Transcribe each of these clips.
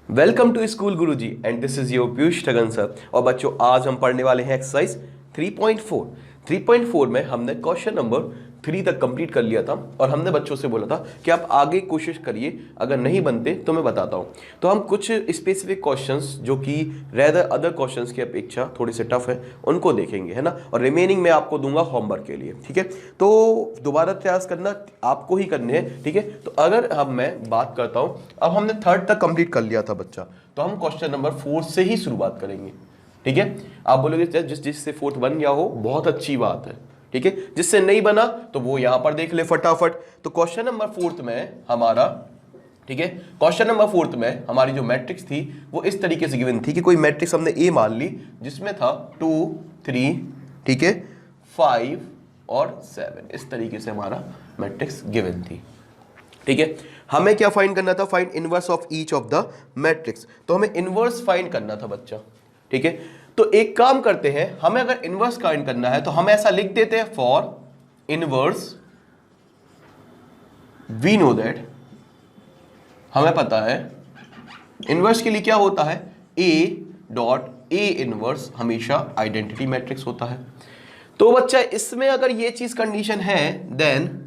Welcome to school Guruji and this is your Piyush Thagan sir. और बच्चों आज हम पढ़ने वाले हैं एक्सरसाइज 3.4। 3.4 में हमने क्वेश्चन नंबर 3 तक कंप्लीट कर लिया था और हमने बच्चों से बोला था कि आप आगे कोशिश करिए, अगर नहीं बनते तो मैं बताता हूं। तो हम कुछ स्पेसिफिक क्वेश्चंस जो कि रेदर अदर क्वेश्चंस की अपेक्षा थोड़े से टफ है उनको देखेंगे, है ना। और रिमेनिंग मैं आपको दूंगा होमवर्क के लिए, ठीक है। तो दोबारा प्रयास करना आपको ही करने हैं, ठीक है। तो अगर अब मैं बात करता हूं, अब हमने 3rd तक कंप्लीट कर लिया था बच्चा, तो हम क्वेश्चन नंबर 4 से ही शुरुआत करेंगे, ठीक है। आप बोलोगे जिससे 4th बन गया हो बहुत अच्छी बात है, ठीक है। जिससे नहीं बना तो वो यहां पर देख ले फटाफट। तो क्वेश्चन नंबर 4 में हमारा, ठीक है, क्वेश्चन नंबर 4 में हमारी जो मैट्रिक्स थी वो इस तरीके से गिवन थी कि कोई मैट्रिक्स हमने ए मान ली जिसमें था 2 3, ठीक है, 5 और 7, इस तरीके से हमारा मैट्रिक्स गिवन थी, ठीक है। हमें क्या फाइंड करना था? Find inverse of each of the matrix. तो हमें इनवर्स फाइंड करना था बच्चा, ठीक है। तो एक काम करते हैं, हमें अगर इनवर्स फाइंड करना है तो हम ऐसा लिख देते हैं, for inverse we know that, हमें पता है इनवर्स के लिए क्या होता है, ए डॉट ए इनवर्स हमेशा आइडेंटिटी मैट्रिक्स होता है। तो बच्चा इसमें अगर ये चीज कंडीशन है देन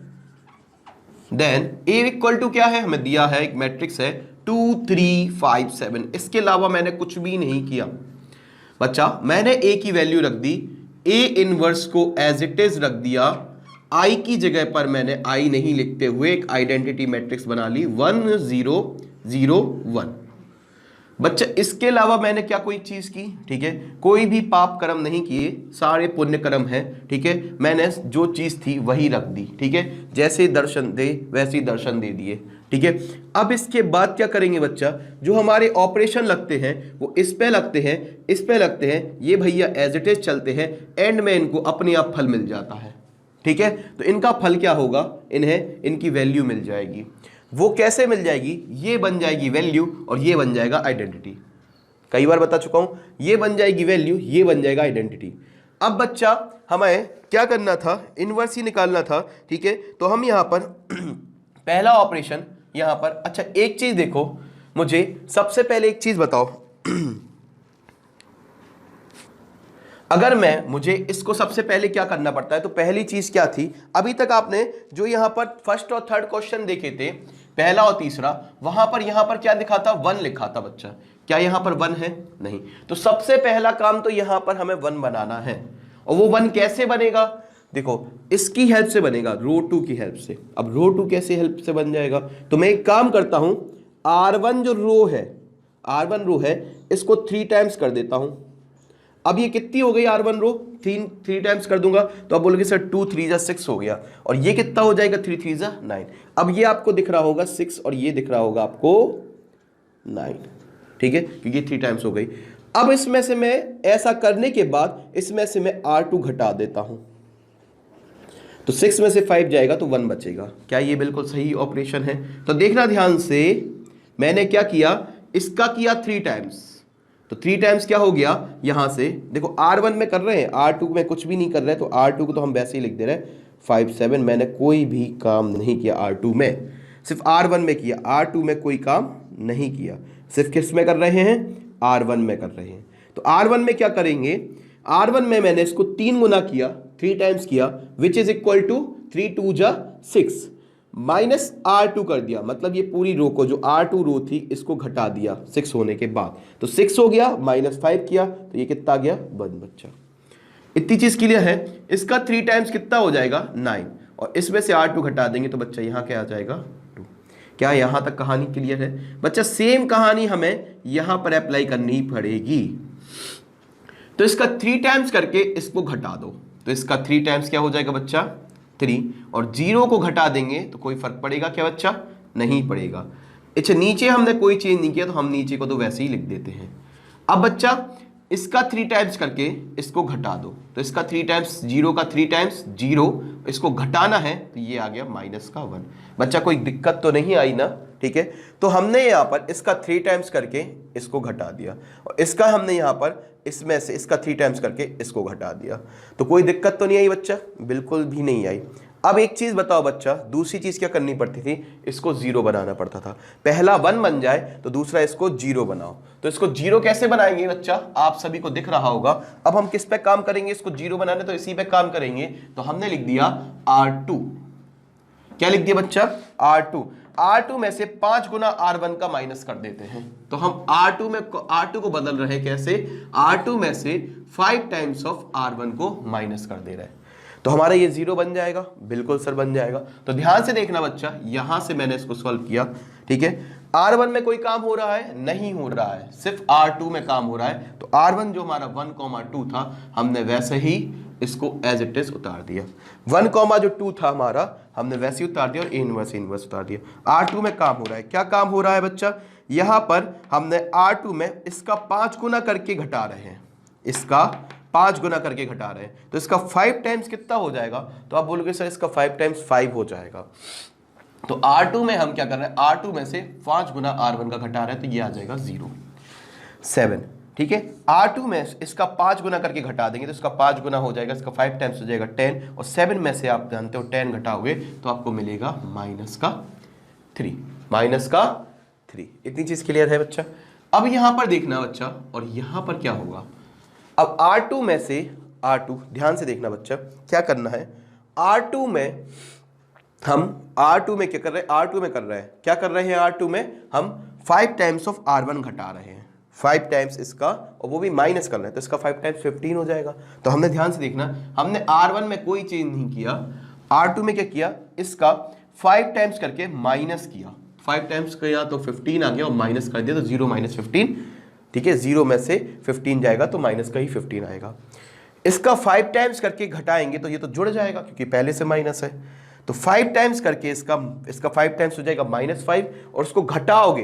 ए इक्वल टू क्या है, हमें दिया है एक मैट्रिक्स है 2 3 5 7। इसके अलावा मैंने कुछ भी नहीं किया बच्चा, मैंने ए की वैल्यू रख दी, ए इनवर्स को एज इट इज रख दिया, आई की जगह पर मैंने आई नहीं लिखते हुए एक आइडेंटिटी मैट्रिक्स बना ली 1 0 0 1। बच्चा इसके अलावा मैंने क्या कोई चीज की, ठीक है, कोई भी पाप कर्म नहीं किए, सारे पुण्य कर्म हैं, ठीक है। मैंने जो चीज थी वही रख दी, ठीक है, जैसे दर्शन दे वैसे दर्शन दे दिए, ठीक है। अब इसके बाद क्या करेंगे बच्चा, जो हमारे ऑपरेशन लगते हैं वो इस पे लगते हैं, इस पे लगते हैं, ये भैया एज इट इज चलते हैं, एंड में इनको अपने आप फल मिल जाता है, ठीक है। तो इनका फल क्या होगा, इन्हें इनकी वैल्यू मिल जाएगी। वो कैसे मिल जाएगी, ये बन जाएगी वैल्यू और ये बन जाएगा आइडेंटिटी। कई बार बता चुका हूं, ये बन जाएगी वैल्यू, ये बन जाएगा आइडेंटिटी। अब बच्चा हमें क्या करना था, इनवर्स ही निकालना था, ठीक है। तो हम यहां पर पहला ऑपरेशन यहां पर, अच्छा एक चीज देखो, मुझे सबसे पहले एक चीज बताओ अगर मुझे इसको सबसे पहले क्या करना पड़ता है, तो पहली चीज क्या थी, अभी तक आपने जो यहां पर फर्स्ट और थर्ड क्वेश्चन देखे थे, पहला और तीसरा, वहां पर यहां पर क्या लिखा था, 1 लिखा था बच्चा। क्या यहां पर 1 है? नहीं। तो सबसे पहला काम तो यहां पर हमें 1 बनाना है। और वो 1 कैसे बनेगा, देखो इसकी हेल्प से बनेगा, रो 2 की हेल्प से। अब रो 2 कैसे हेल्प से बन जाएगा, तो मैं एक काम करता हूं, R1 जो रो है, R1 रो है, इसको 3 टाइम्स कर देता हूं। अब ये कितनी हो गई R1 रो, 3 टाइम्स कर दूंगा तो अब बोलोगे सर 2 3 जा 6 हो गया, और ये कितना हो जाएगा, 3 3 जा 9। अब ये आपको दिख रहा होगा 6 और ये दिख रहा होगा आपको 9, ठीक है, क्योंकि 3 टाइम्स हो गई। अब इसमें से मैं ऐसा करने के बाद इसमें से मैं R2 घटा देता हूं, तो 6 में से 5 जाएगा तो 1 बचेगा। क्या ये बिल्कुल सही ऑपरेशन है? तो देखना ध्यान से, मैंने क्या किया, इसका किया 3 टाइम्स, तो 3 टाइम्स क्या हो गया, यहां से देखो R1 में कर रहे हैं, R2 में कुछ भी नहीं कर रहे, तो R2 को तो हम वैसे ही लिख दे रहे हैं 5 7। मैंने कोई भी काम नहीं किया R2 में, सिर्फ R1 में किया, R2 में कोई काम नहीं किया, सिर्फ किस में कर रहे हैं, R1 में कर रहे हैं। तो R1 में क्या करेंगे, R1 में मैंने इसको 3 गुना किया, 3 टाइम्स किया, विच इज इक्वल टू 3 2 जा 6 माइनस R2 कर दिया, मतलब ये पूरी रो को, जो R2 रो थी इसको घटा दिया 6 होने के बाद, तो 6 हो गया, माइनस 5 किया तो ये कितना आ गया, 1 बच्चा। इतनी चीज क्लियर है। इसका 3 टाइम्स कितना हो जाएगा, 9, और इसमें से R2 घटा देंगे तो बच्चा यहां क्या आ जाएगा, 2। क्या यहां तक कहानी क्लियर है बच्चा? सेम कहानी हमें यहां पर अप्लाई करनी पड़ेगी। तो इसका 3 टाइम्स करके इसको घटा दो, तो इसका 3 टाइम्स क्या हो जाएगा बच्चा, 3, और 0 को घटा देंगे तो कोई फर्क पड़ेगा क्या बच्चा, नहीं पड़ेगा। अच्छा नीचे हमने कोई चेंज नहीं किया तो हम नीचे को तो वैसे ही लिख देते हैं। अब बच्चा इसका 3 टाइम्स करके इसको घटा दो, तो इसका 3 टाइम्स 0 का 3 टाइम्स 0, इसको घटाना है तो ये आ गया माइनस का 1। बच्चा कोई दिक्कत तो नहीं आई ना, ठीक है। तो हमने यहाँ पर इसका 3 टाइम्स करके इसको घटा दिया, और इसका हमने यहाँ पर इसमें से इसका 3 टाइम्स करके इसको घटा दिया, तो कोई दिक्कत तो नहीं आई बच्चा, बिल्कुल भी नहीं आई। अब एक चीज बताओ बच्चा, दूसरी चीज क्या करनी पड़ती थी, इसको 0 बनाना पड़ता था। पहला 1 बन जाए तो दूसरा इसको 0 बनाओ। तो इसको 0 कैसे बनाएंगे बच्चा, आप सभी को दिख रहा होगा। अब हम किस पे काम करेंगे, इसको 0 बनाने, तो इसी पे काम करेंगे। तो हमने लिख दिया R2। क्या लिख दिया बच्चा, R2। R2 में से 5 गुना R1 का माइनस कर देते हैं। तो हम R2 को बदल रहे हैं कैसे, R2 में से 5 टाइम्स ऑफ R1 को माइनस कर दे रहे हैं। तो हमारा ये 0 बन जाएगा। बिल्कुल सर बन जाएगा। तो ध्यान से देखना बच्चा, यहां से मैंने इसको सॉल्व किया, ठीक है। R1 में कोई काम हो रहा है, नहीं हो रहा है, सिर्फ R2 में काम हो रहा है। तो R1 जो हमारा 1,2 था, हमने वैसे ही इसको एज इट इज उतार दिया। 1,2 था हमारा, हमने वैसे ही उतार दिया और इनवर्स उतार दिया। R2 में काम हो रहा है, क्या काम हो रहा है बच्चा, यहां पर हमने R2 में इसका 5 गुना करके घटा रहे हैं, इसका 5 गुना करके घटा रहे हैं। तो इसका 5 टाइम्स कितना हो जाएगा, तो आप बोलोगे सर इसका 5 टाइम्स 5 हो जाएगा। तो R2 में हम क्या कर रहे हैं, R2 में से 5 गुना R1 का घटा रहे हैं, तो ये आ जाएगा 0, 7, ठीक है। R2 में इसका 5 गुना करके घटा देंगे तो इसका 5 गुना हो जाएगा, इसका 5 टाइम्स हो जाएगा 10, और 7 में से आप जानते हो 10 घटाओगे तो आपको मिलेगा -3। इतनी चीज क्लियर है बच्चा। अब यहां पर देखना बच्चा, और यहां पर क्या होगा, अब R2 में से R2, ध्यान से देखना बच्चा, क्या करना है, R2 में हम R2 में क्या कर रहे हैं, R2 में कर रहे हैं, क्या कर रहे हैं, R2 में हम 5 टाइम्स ऑफ R1 घटा रहे हैं, 5 टाइम्स इसका, और वो भी माइनस कर रहे हैं, तो इसका 5 टाइम्स 15 हो जाएगा। तो हमने ध्यान से देखना, हमने R1 में कोई चेंज नहीं किया, R2 में क्या किया, इसका 5 टाइम्स करके माइनस किया, 5 टाइम्स किया तो 15 आ गया, और माइनस कर दिया तो 0 - 15, ठीक है। 0 में से 15 जाएगा तो माइनस का ही 15 आएगा। इसका 5 टाइम्स करके घटाएंगे तो ये तो जुड़ जाएगा क्योंकि पहले से माइनस है। तो 5 टाइम्स करके इसका 5 टाइम्स हो जाएगा -5, और उसको घटाओगे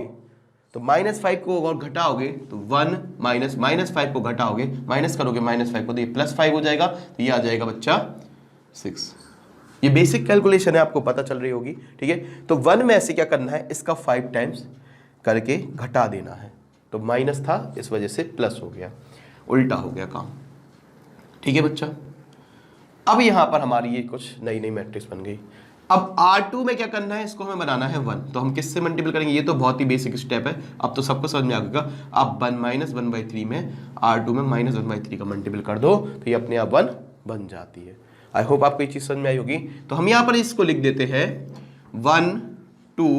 तो -5 को और घटाओगे तो 1 -5 को घटाओगे, माइनस करोगे -5 को, तो ये +5 हो जाएगा, तो ये आ जाएगा बच्चा 6। ये बेसिक कैलकुलेशन है, आपको पता चल रही होगी, ठीक है। तो 1 में ऐसे क्या करना है, इसका 5 टाइम्स करके घटा देना है। तो माइनस था, इस वजह से प्लस हो गया, उल्टा हो गया काम, ठीक है बच्चा। अब यहां पर हमारी ये कुछ नई नई मैट्रिक्स बन गई। अब R2 में क्या करना है, इसको हमें बनाना है 1, तो हम किससे मल्टीपल करेंगे, ये तो बहुत ही बेसिक स्टेप है, अब तो सबको समझ में आ गया। आप 1 - 1/3 में R2 में -1/3 का मल्टीपल कर दो तो ये अपने आप 1 बन जाती है। आई होप आपको ये चीज समझ में आई होगी। तो हम यहां पर इसको लिख देते हैं 1 2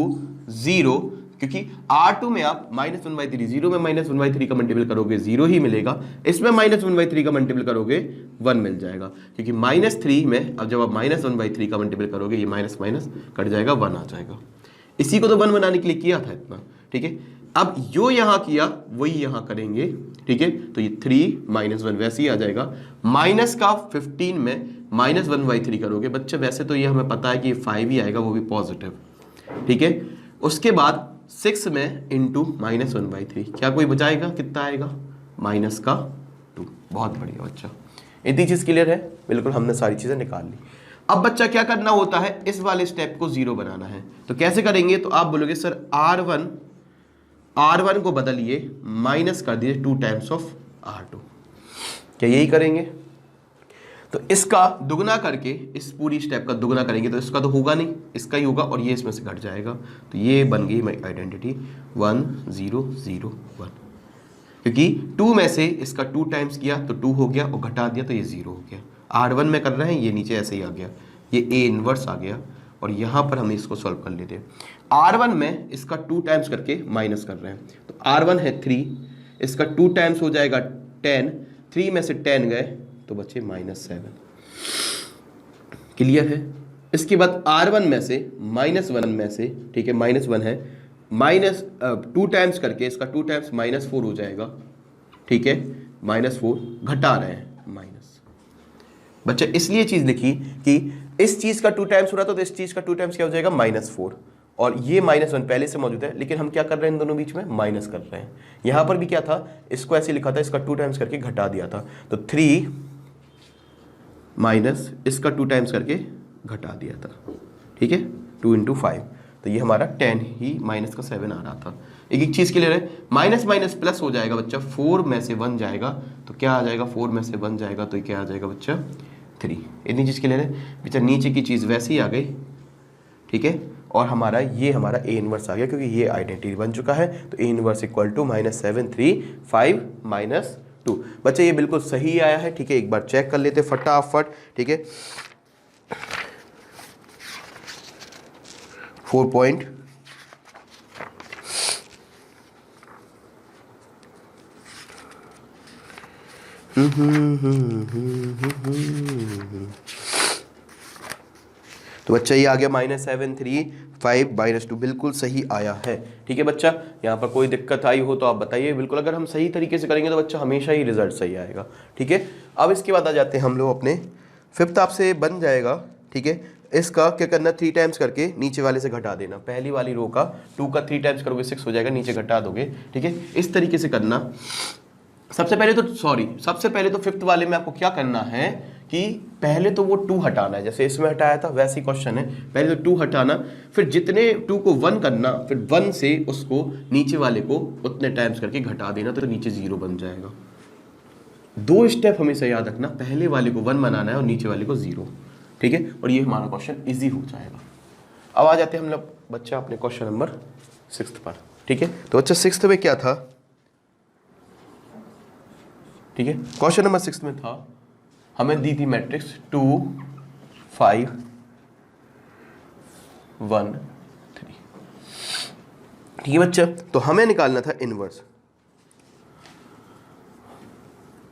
0, क्योंकि R2 में आप -1/3, 0 में -1/3 का मल्टीपल करोगे 0 ही मिलेगा, इसमें -1/3 का मल्टीपल करोगे 1 मिल जाएगा, क्योंकि -3 में अब जब आप -1/3 का मल्टीपल करोगे ये माइनस माइनस कट जाएगा, 1 आ जाएगा। इसी को तो 1 बनाने के लिए किया था इतना, ठीक है। अब जो यहां किया वही यहां करेंगे, ठीक है। तो ये 3 - 1 वैसे ही आ जाएगा। माइनस का 15 में -1/3 करोगे बच्चे, वैसे तो ये हमें पता है कि 5 ही आएगा, वो भी पॉजिटिव, ठीक है। उसके बाद 6 में इंटू -1/3, क्या कोई बचाएगा, कितना आएगा, -2। बहुत बढ़िया बच्चा, इतनी चीज क्लियर है, बिल्कुल हमने सारी चीजें निकाल ली। अब बच्चा क्या करना होता है, इस वाले स्टेप को 0 बनाना है। तो कैसे करेंगे, तो आप बोलोगे सर R1 को बदलिए, माइनस कर दीजिए 2 टाइम्स ऑफ R2, क्या यही करेंगे। तो इसका दुगना करके, इस पूरी स्टेप का दुगना करेंगे तो इसका तो होगा नहीं, इसका ही होगा, और ये इसमें से घट जाएगा। तो ये बन गई मेरी आइडेंटिटी 1 0 0 1, क्योंकि 2 में से इसका 2 टाइम्स किया तो 2 हो गया, और घटा दिया तो ये 0 हो गया। R1 में कर रहे हैं, ये नीचे ऐसे ही आ गया, ये A इनवर्स आ गया, और यहाँ पर हम इसको सॉल्व कर लेते हैं। R1 में इसका 2 टाइम्स करके माइनस कर रहे हैं, तो R1 है 3, इसका 2 टाइम्स हो जाएगा 10, 3 में से 10 गए तो बचे -7, क्लियर है। इसके बाद R1 में से -1 में से, ठीक है, -1 है, -2 टाइम्स करके इसका 2 टाइम्स -4 हो जाएगा, ठीक है, -4 घटा रहे हैं माइनस। बच्चा इसलिए चीज लिखी कि इस चीज का 2 टाइम्स हो रहा था, तो इस चीज का 2 टाइम्स क्या हो जाएगा, -4, और ये -1 पहले से मौजूद है, लेकिन हम क्या कर रहे हैं, इन दोनों बीच में माइनस कर रहे हैं। यहां पर भी क्या था, इसको ऐसे लिखा था, इसका 2 टाइम्स करके घटा दिया था, तो 3 माइनस इसका 2 टाइम्स करके घटा दिया था, ठीक है, 2 × 5, तो ये हमारा 10 ही माइनस का 7 आ रहा था। एक चीज क्लियर है, माइनस माइनस प्लस हो जाएगा बच्चा, 4 में से 1 जाएगा तो क्या आ जाएगा, 4 में से 1 जाएगा तो क्या आ जाएगा बच्चा, 3। इतनी चीज़ क्लियर है बेटा, नीचे की चीज़ वैसे ही आ गई, ठीक है, और हमारा ये हमारा ए इनवर्स आ गया क्योंकि ये आइडेंटिटी बन चुका है। तो ए इनवर्स इक्वल टू -7 3 5 -2। बच्चे ये बिल्कुल सही आया है, ठीक है, एक बार चेक कर लेते फटाफट, ठीक है। 4 पॉइंट तो बच्चा ये आ गया -7 3 5 -2, बिल्कुल सही आया है, ठीक है बच्चा। यहाँ पर कोई दिक्कत आई हो तो आप बताइए, बिल्कुल अगर हम सही तरीके से करेंगे तो बच्चा हमेशा ही रिजल्ट सही आएगा, ठीक है। अब इसके बाद आ जाते हैं हम लोग अपने फिफ्थ, आपसे बन जाएगा, ठीक है। इसका क्या करना, 3 टाइम्स करके नीचे वाले से घटा देना। पहली वाली रो का 2 का 3 टाइम्स करोगे 6 हो जाएगा, नीचे घटा दोगे, ठीक है। इस तरीके से करना। सबसे पहले तो फिफ्थ वाले में आपको क्या करना है कि पहले तो वो 2 हटाना है, जैसे इसमें हटाया था वैसे ही क्वेश्चन है। पहले तो 2 हटाना, फिर जितने 2 को 1 करना, फिर 1 से उसको नीचे वाले को उतने टाइम्स करके घटा देना, तो नीचे 0 बन जाएगा। 2 स्टेप हमेशा याद रखना, पहले वाले को 1 बनाना है और नीचे वाले को 0, ठीक है। और ये हमारा क्वेश्चन इजी हो जाएगा। अब आ जाते हैं हम लोग बच्चा अपने क्वेश्चन नंबर 6 पर, ठीक है। तो बच्चा 6 में क्या था, ठीक है, क्वेश्चन नंबर 6 में था, हमें दी थी मैट्रिक्स 2 5 1 3, ठीक है बच्चा। तो हमें निकालना था इनवर्स।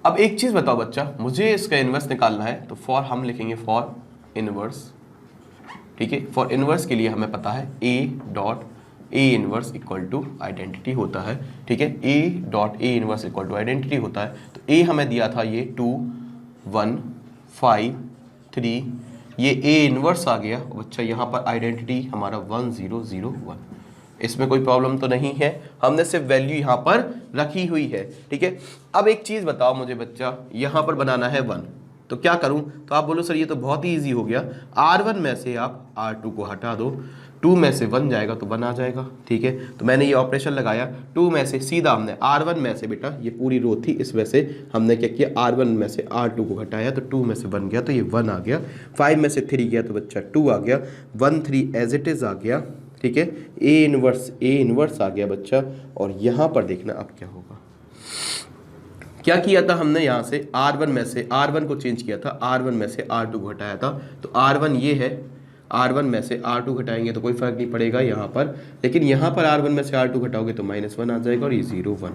अब एक चीज बताओ बच्चा, मुझे इसका इनवर्स निकालना है, तो फॉर हम लिखेंगे फॉर इनवर्स, ठीक है। फॉर इनवर्स के लिए हमें पता है A inverse equal to identity होता है, ठीक है। A inverse equal to identity होता है। तो ए हमें दिया था ये 2 1 5 3, ये ए इनवर्स आ गया बच्चा। यहाँ पर आइडेंटिटी हमारा 1 0 0 1, इसमें कोई प्रॉब्लम तो नहीं है, हमने सिर्फ वैल्यू यहाँ पर रखी हुई है, ठीक है। अब एक चीज़ बताओ मुझे बच्चा, यहाँ पर बनाना है 1, तो क्या करूं, तो आप बोलो सर ये तो बहुत ही इजी हो गया। R1 में से आप R2 को हटा दो, 2 में से 1 जाएगा तो 1 आ जाएगा, ठीक है। तो मैंने ये ऑपरेशन लगाया, 2 में से सीधा हमने R1 में से, बेटा ये पूरी रो थी, इस वजह से हमने क्या किया, R1 में से R2 को घटाया, तो 2 में से 1 गया तो ये 1 आ गया, 5 में से 3 गया तो बच्चा 2 आ गया, 1 3 एज इट इज़ आ गया, ठीक है। ए इनवर्स आ गया बच्चा। और यहाँ पर देखना अब क्या होगा, क्या किया था हमने, यहाँ से R1 में से R1 को चेंज किया था, R1 में से R2 को घटाया था। तो R1 ये है, R1 में से R2 घटाएंगे तो कोई फर्क नहीं पड़ेगा यहाँ पर, लेकिन यहाँ पर R1 में से R2 घटाओगे तो -1 आ जाएगा और ये 0 1।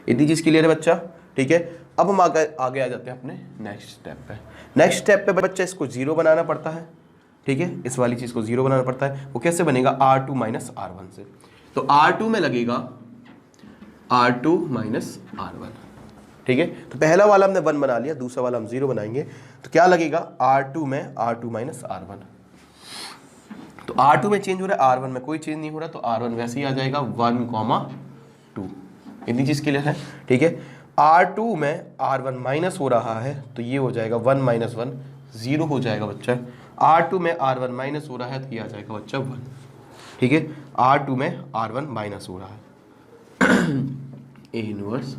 इतनी चीज़ क्लियर है बच्चा, ठीक है। अब हम आगे आ जाते हैं अपने नेक्स्ट स्टेप पे। नेक्स्ट स्टेप पे बच्चा इसको 0 बनाना पड़ता है, ठीक है। इस वाली चीज़ को 0 बनाना पड़ता है। वो कैसे बनेगा, R2 - R1 से। तो R2 में लगेगा R2 - R1, ठीक है। तो पहला वाला हमने 1 बना लिया, दूसरा वाला हम 0 बनाएंगे, तो क्या लगेगा, R2 में R2 - R1। तो R2 में चेंज हो रहा है, R1 में कोई चेंज नहीं हो रहा, तो R1 वैसे ही आ जाएगा 1, 2। इतनी चीज़ क्लियर है, ठीक है। R2 में R1 माइनस हो रहा है, तो ये हो जाएगा 1 - 1 0 हो जाएगा बच्चा। R2 में R1 माइनस हो रहा है तो ये आ जाएगा बच्चा 1, ठीक है। R2 में R1 माइनस हो रहा है ए इनवर्स।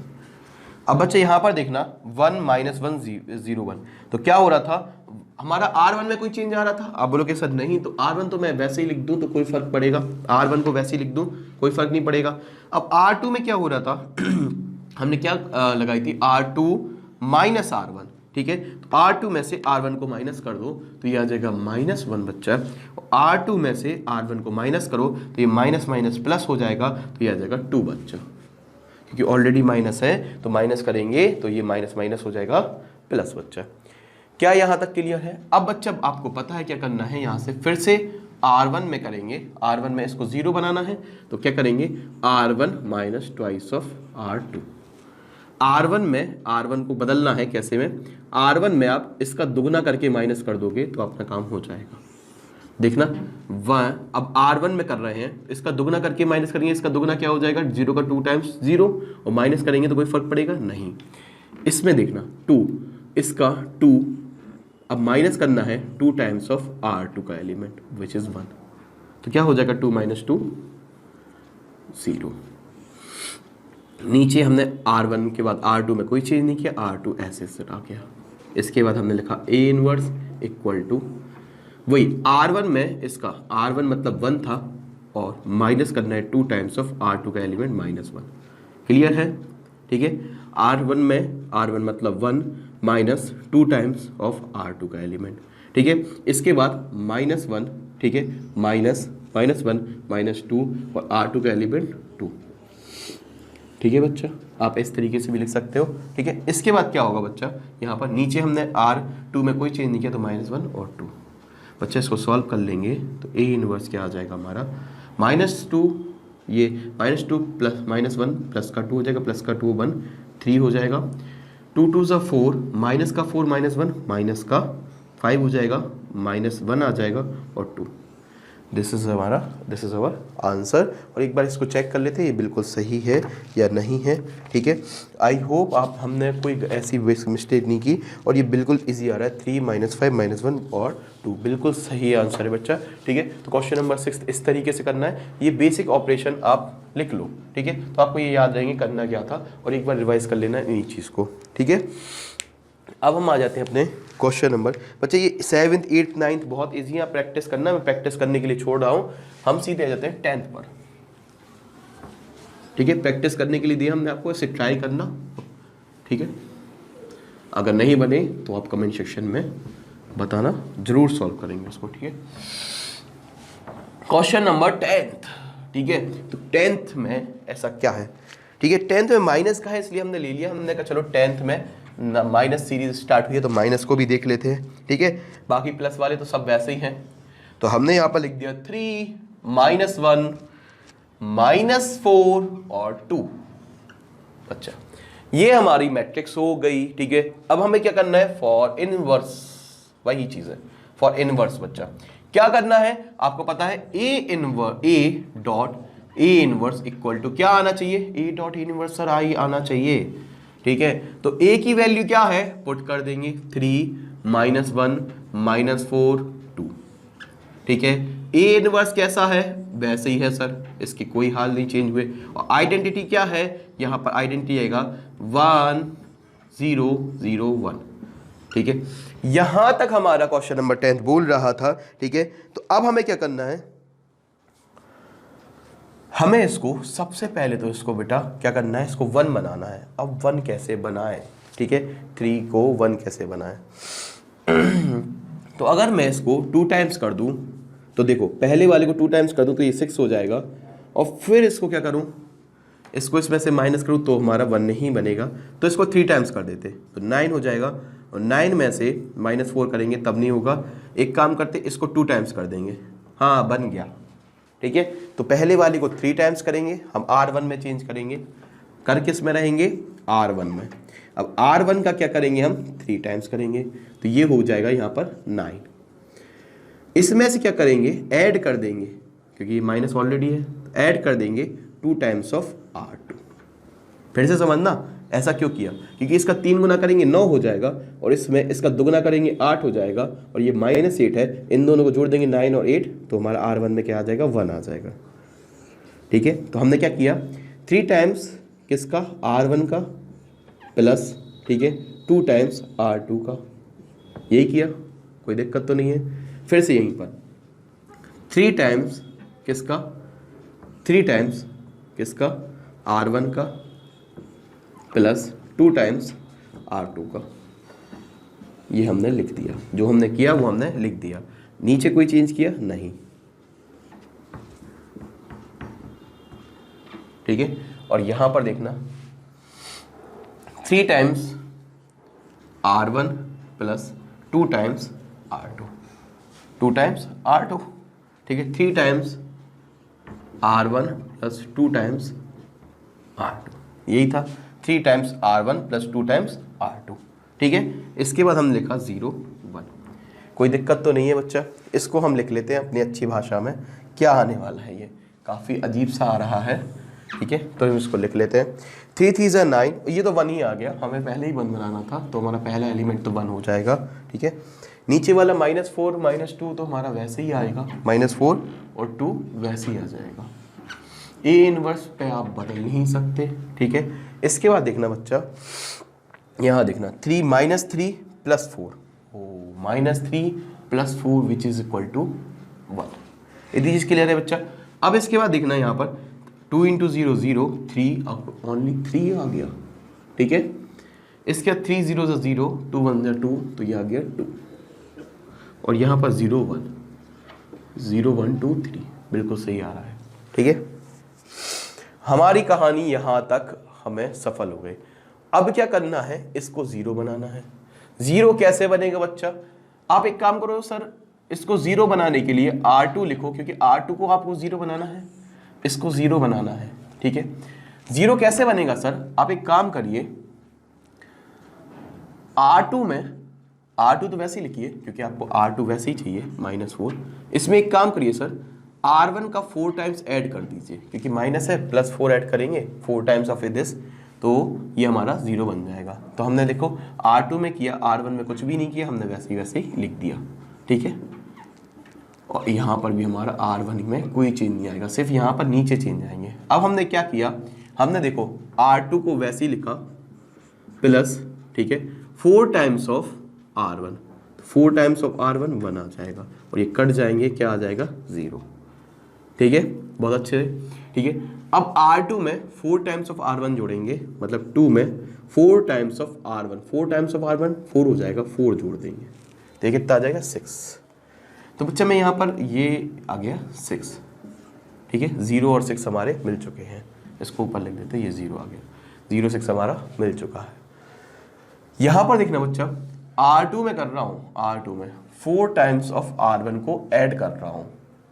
अब बच्चे यहाँ पर देखना 1 - 1 0 1, तो क्या हो रहा था हमारा, R1 में कोई चेंज आ रहा था। आप बोलोगे सर नहीं, तो R1 तो मैं वैसे ही लिख दूं तो कोई फर्क पड़ेगा, R1 को वैसे ही लिख दूं कोई फर्क नहीं पड़ेगा। अब R2 में क्या हो रहा था हमने क्या लगाई थी, R2 - R1, ठीक है। तो R2 में से R1 को माइनस कर दो तो ये आ जाएगा -1 बच्चा। R2 में से R1 को माइनस करो तो ये माइनस माइनस प्लस हो जाएगा, तो ये आ जाएगा 2 बच्चा, क्योंकि ऑलरेडी माइनस है तो माइनस करेंगे तो ये माइनस माइनस हो जाएगा प्लस बच्चा। क्या यहाँ तक क्लियर है। अब बच्चा आपको पता है क्या करना है, यहाँ से फिर से R1 में करेंगे, R1 में इसको 0 बनाना है, तो क्या करेंगे, R1 - twice of R2। R1 में R1 को बदलना है, कैसे में, R1 में आप इसका दुगना करके माइनस कर दोगे तो अपना काम हो जाएगा। देखना अब R1 में कर रहे हैं, इसका दुगना करके माइनस करेंगे, इसका दुगना क्या हो जाएगा, 0 का 2 टाइम्स 0, और माइनस करेंगे तो कोई फर्क पड़ेगा नहीं। इसमें देखना 2, इसका 2, अब माइनस करना है 2 टाइम्स ऑफ R2 का एलिमेंट विच इज 1, तो क्या हो जाएगा 2 - 2 0। नीचे हमने R1 के बाद R2 में कोई चेंज नहीं किया, R2 ऐसे आ गया, इसके बाद हमने लिखा ए इनवर्स इक्वल टू वही R1 में इसका R1 मतलब 1 था और माइनस करना है 2 टाइम्स ऑफ R2 का एलिमेंट -1। क्लियर है? ठीक है, R1 में R1 मतलब 1 माइनस 2 टाइम्स ऑफ R2 का एलिमेंट। ठीक है, इसके बाद -1, ठीक है, -1 -2 और R2 का एलिमेंट 2। ठीक है बच्चा, आप इस तरीके से भी लिख सकते हो। ठीक है, इसके बाद क्या होगा बच्चा, यहाँ पर नीचे हमने R2 में कोई चेंज नहीं किया तो -1 और 2। बच्चा इसको सॉल्व कर लेंगे तो ए इनवर्स क्या आ जाएगा हमारा, -2, ये -2 प्लस -1 प्लस का 2 हो जाएगा, प्लस का 2 1 3 हो जाएगा, 2 2 ज़ा 4, माइनस का 4 -1 माइनस का 5 हो जाएगा, -1 आ जाएगा और 2। This is our answer. और एक बार इसको चेक कर लेते हैं ये बिल्कुल सही है या नहीं है। ठीक है, आई होप आप हमने कोई ऐसी मिस्टेक नहीं की और ये बिल्कुल इजी आ रहा है। 3 -5 -1 और 2 बिल्कुल सही आंसर है बच्चा। ठीक है, तो क्वेश्चन नंबर 6 इस तरीके से करना है। ये बेसिक ऑपरेशन आप लिख लो। ठीक है, तो आपको ये याद रहेंगे करना क्या था और एक बार रिवाइज कर लेना इन्हीं चीज़ को। ठीक है, अब हम आ जाते हैं अपने क्वेश्चन नंबर। बच्चे ये 7th 8th 9th बहुत इजी है, प्रैक्टिस करना, मैं प्रैक्टिस करने के लिए छोड़ रहा हूँ। हम सीधे आ जाते हैं 10th पर। ठीक है, प्रैक्टिस करने के लिए दिया हमने आपको, इसे ट्राई करना। ठीक है, अगर नहीं बने तो आप कमेंट सेक्शन में बताना, जरूर सॉल्व करेंगे उसको। ठीक है, क्वेश्चन नंबर 10th। ठीक है, तो 10th में ऐसा क्या है। ठीक है, 10th में माइनस का है इसलिए हमने ले लिया। हमने कहा चलो 10th में माइनस सीरीज स्टार्ट हुई है तो माइनस को भी देख लेते हैं। ठीक है, बाकी प्लस वाले तो सब वैसे ही हैं, तो हमने यहाँ पर लिख दिया 3 -1 -4 और 2। अच्छा, ये हमारी मैट्रिक्स हो गई। ठीक है, अब हमें क्या करना है, फॉर इनवर्स, वही चीज है फॉर इनवर्स। बच्चा क्या करना है, आपको पता है A dot A inverse equal to क्या आना चाहिए, A dot A inverse sir I आना चाहिए। ठीक है, तो ए की वैल्यू क्या है, पुट कर देंगे 3 -1 -4 2। ठीक है, ए इनवर्स कैसा है, वैसे ही है सर, इसकी कोई हाल नहीं चेंज हुए। और आइडेंटिटी क्या है, यहां पर आइडेंटिटी आएगा 1 0 0 1। ठीक है, यहां तक हमारा क्वेश्चन नंबर 10 बोल रहा था। ठीक है, तो अब हमें क्या करना है, हमें इसको सबसे पहले तो इसको बेटा क्या करना है, इसको 1 बनाना है। अब 1 कैसे बनाए, ठीक है, 3 को 1 कैसे बनाए तो अगर मैं इसको 2 टाइम्स कर दूं तो देखो, पहले वाले को 2 टाइम्स कर दूं तो ये 6 हो जाएगा, और फिर इसको क्या करूं, इसको इसमें से माइनस करूं तो हमारा 1 नहीं बनेगा, तो इसको 3 टाइम्स कर देते तो 9 हो जाएगा, और 9 में से -4 करेंगे तब नहीं होगा। एक काम करते, इसको 2 टाइम्स कर देंगे, हाँ बन गया। ठीक है, तो पहले वाले को 3 टाइम्स करेंगे, हम R1 में चेंज करेंगे, कर किस में रहेंगे, R1 में। अब R1 का क्या करेंगे, हम 3 टाइम्स करेंगे, तो ये हो जाएगा यहाँ पर 9। इसमें से क्या करेंगे, ऐड कर देंगे, क्योंकि ये माइनस ऑलरेडी है, तो ऐड कर देंगे 2 टाइम्स ऑफ R2। फिर से समझना ऐसा क्यों किया, क्योंकि इसका 3 गुना करेंगे 9 हो जाएगा, और इसमें इसका 2 गुना करेंगे 8 हो जाएगा, और ये -8 है, इन दोनों को जोड़ देंगे 9 और 8, तो हमारा R1 में क्या आ जाएगा, 1 आ जाएगा। ठीक है, तो हमने क्या किया, 3 टाइम्स किसका, R1 का, प्लस ठीक है 2 टाइम्स R2 का, यही किया, कोई दिक्कत तो नहीं है। फिर से यहीं पर 3 टाइम्स किसका, 3 टाइम्स किसका, R1 का, प्लस 2 टाइम्स R2 का, ये हमने लिख दिया। जो हमने किया वो हमने लिख दिया, नीचे कोई चेंज किया नहीं। ठीक है, और यहां पर देखना 3 times R1 plus 2 times R2, 2 times R2। ठीक है, 3 times R1 plus 2 times R2, यही था, 3 times R1 plus 2 times R2। ठीक है, इसके बाद हम लिखा 0 1, कोई दिक्कत तो नहीं है बच्चा। इसको हम लिख लेते हैं अपनी अच्छी भाषा में, क्या आने वाला है, ये काफ़ी अजीब सा आ रहा है। ठीक है, तो हम इसको लिख लेते हैं, 3 3 ज़ा 9, ये तो 1 ही आ गया, हमें पहले ही 1 बनाना था, तो हमारा पहला एलिमेंट तो 1 हो जाएगा। ठीक है, नीचे वाला -4 -2 तो हमारा वैसे ही आएगा, -4 और 2 वैसे ही आ जाएगा। ए इनवर्स पे आप बदल नहीं सकते। ठीक है, इसके बाद देखना बच्चा, यहाँ देखना 3 -3 +4, -3 +4 विच इज इक्वल टू 1। इतनी चीज क्लियर है बच्चा। अब इसके बाद देखना यहाँ पर 2 × 0 0 3 ओनली 3 आ गया, ठीक है। इसके बाद 3 0 0 2 1 2, तो ये आ गया 2, और यहाँ पर 0 1 0 1 2 3 बिल्कुल सही आ रहा है, ठीक है। हमारी कहानी यहाँ तक हमें सफल हो गई। अब क्या करना है, इसको 0 बनाना है। 0 कैसे बनेगा बच्चा, आप एक काम करो सर, इसको 0 बनाने के लिए R2 लिखो, क्योंकि R2 को आपको 0 बनाना है, इसको 0 बनाना है, ठीक है। 0 कैसे बनेगा सर, आप एक काम करिए, R2 में, R2 तो वैसे ही लिखिए क्योंकि आपको R2 वैसे ही चाहिए -4। इसमें एक काम करिए सर, R1 का 4 टाइम्स ऐड कर दीजिए, क्योंकि माइनस है, +4 ऐड करेंगे 4 टाइम्स ऑफ दिस, तो ये हमारा 0 बन जाएगा। तो हमने देखो R2 में किया, R1 में कुछ भी नहीं किया, हमने वैसे ही लिख दिया, ठीक है। और यहाँ पर भी हमारा R1 में कोई चेंज नहीं आएगा, सिर्फ यहाँ पर नीचे चेंज आएंगे। अब हमने क्या किया, हमने देखो R2 को वैसे ही लिखा प्लस, ठीक है, 4 times of R1, 4 times of R1 1 आ जाएगा, और ये कट जाएंगे, क्या आ जाएगा 0, ठीक है। बहुत अच्छे, ठीक है। अब R2 में 4 टाइम्स ऑफ R1 जोड़ेंगे, मतलब 2 में 4 times of R1, 4 times of R1 4 हो जाएगा, 4 जोड़ देंगे, तो ये कितना आ जाएगा 6। तो बच्चा मैं यहाँ पर ये आ गया 6, ठीक है। 0 और 6 हमारे मिल चुके हैं, इसको ऊपर लिख देते हैं, ये 0 आ गया, 0 6 हमारा मिल चुका है। यहाँ पर देखना बच्चा, R2 में कर रहा हूँ, R2 में 4 टाइम्स ऑफ R1 को ऐड कर रहा हूँ,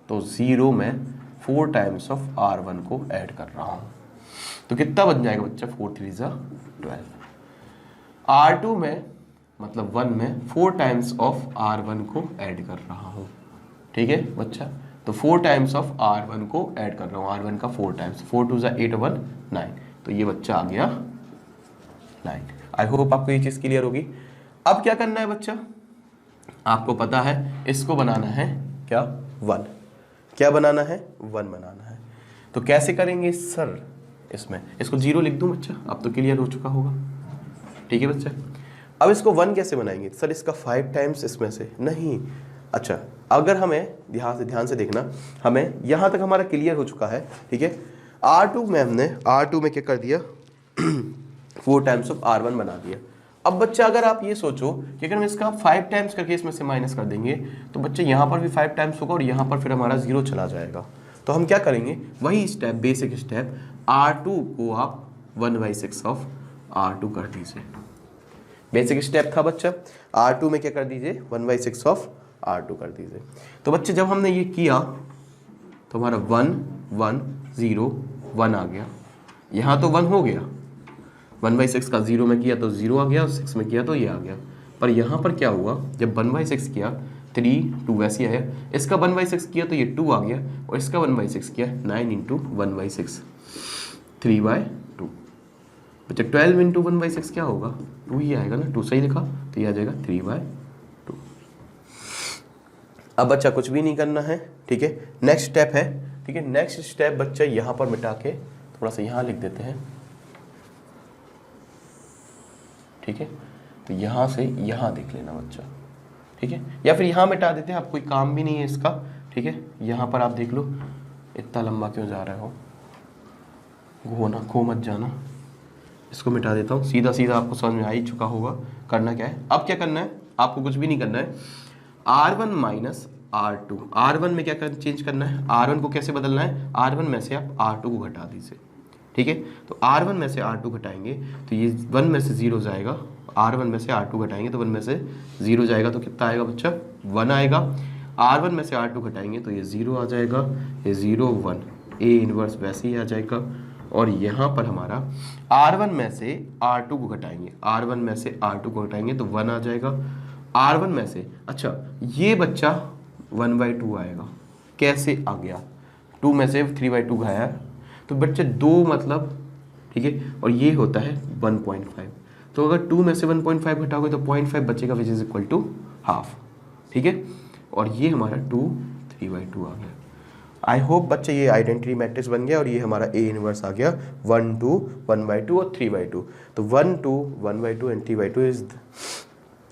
तो 0 में 4 टाइम्स ऑफ R1 को ऐड कर रहा हूँ, तो कितना बन जाएगा बच्चा, 4 3 12। R2 में मतलब 1 में 4 टाइम्स ऑफ R1 को ऐड कर रहा हूँ, ठीक है बच्चा। तो 4 टाइम्स ऑफ R1 को ऐड कर रहा हूँ, R1 का 4 टाइम्स, 4 2 8 1 9, तो ये बच्चा आ गया 9। आई होप आपको ये चीज़ क्लियर होगी। अब क्या करना है बच्चा, आपको पता है इसको बनाना है क्या 1, क्या बनाना है 1 बनाना है। तो कैसे करेंगे सर, इसमें इसको 0 लिख दूं बच्चा, अब तो क्लियर हो चुका होगा, ठीक है बच्चा। अब इसको 1 कैसे बनाएंगे सर, इसका 5 टाइम्स इसमें से नहीं। अच्छा, अगर हमें ध्यान से देखना, हमें यहाँ तक हमारा क्लियर हो चुका है, ठीक है। R2 में हमने R2 में क्या कर दिया 4 टाइम्स ऑफ R1 बना दिया। अब बच्चा अगर आप ये सोचो कि अगर हम इसका 5 टाइम्स करके इसमें से माइनस कर देंगे, तो बच्चे यहाँ पर भी 5 टाइम्स होगा और यहाँ पर फिर हमारा 0 चला जाएगा। तो हम क्या करेंगे, वही स्टेप, बेसिक स्टेप, R2 को आप 1/6 ऑफ R2 कर दीजिए। बेसिक स्टेप था बच्चा, R2 में क्या कर दीजिए 1/6 ऑफ R2 कर दीजिए। तो बच्चे जब हमने ये किया तो हमारा 1 1 0 1 आ गया, यहाँ तो 1 हो गया, 1/6 का 0 में किया तो 0 आ गया, और 6 में किया तो ये आ गया। पर यहाँ पर क्या हुआ, जब 1/6 किया 3 2 वैसे आया, इसका 1/6 किया तो ये 2 आ गया, और इसका 1/6 किया 9 × 1/6 3/2। बच्चा 12 × 1/6 क्या होगा, 2 ही आएगा ना, 2 सही लिखा, तो ये आ जाएगा 3/2। अब बच्चा कुछ भी नहीं करना है, ठीक है। नेक्स्ट स्टेप है, ठीक है। नेक्स्ट स्टेप बच्चा यहाँ पर मिटा के थोड़ा सा यहाँ लिख देते हैं, ठीक है। तो यहाँ से यहाँ देख लेना बच्चा, ठीक है, या फिर यहाँ मिटा देते हैं, आप कोई काम भी नहीं है इसका, ठीक है। यहाँ पर आप देख लो, इतना लंबा क्यों जा रहे हो, खो मत जाना, इसको मिटा देता हूँ। सीधा सीधा आपको समझ में आ ही चुका होगा करना क्या है। अब क्या करना है, आपको कुछ भी नहीं करना है, R1 माइनस R2, R1 में क्या चेंज करना है, R1 को कैसे बदलना है, R1 में से आप R2 को घटा दीजिए, ठीक है। तो R1 में से R2 घटाएंगे तो ये 1 में से 0 जाएगा, R1 में से R2 घटाएंगे तो 1 में से 0 जाएगा, तो कितना आएगा बच्चा 1 आएगा। R1 में से R2 घटाएंगे तो ये 0 आ जाएगा, ये 0 1, A इनवर्स वैसे ही आ जाएगा। और यहाँ पर हमारा R1 में से R2 को घटाएंगे, R1 में से R2 को घटाएंगे तो 1 आ जाएगा। R1 में से, अच्छा ये बच्चा 1/2 आएगा, कैसे आ गया, 2 में से 3/2 गया, तो बच्चे 2 मतलब, ठीक है, और ये होता है 1.5, तो अगर 2 में से 1.5 घटाओगे तो 0.5 बचेगा, which is equal to half, ठीक है। और ये हमारा 2 3/2 आ गया। आई होप बच्चे ये आइडेंटिटी मैट्रिक्स बन गया, और ये हमारा A इनवर्स आ गया 1 2 1/2 और 3/2। तो 1 2 1/2 and 3/2 is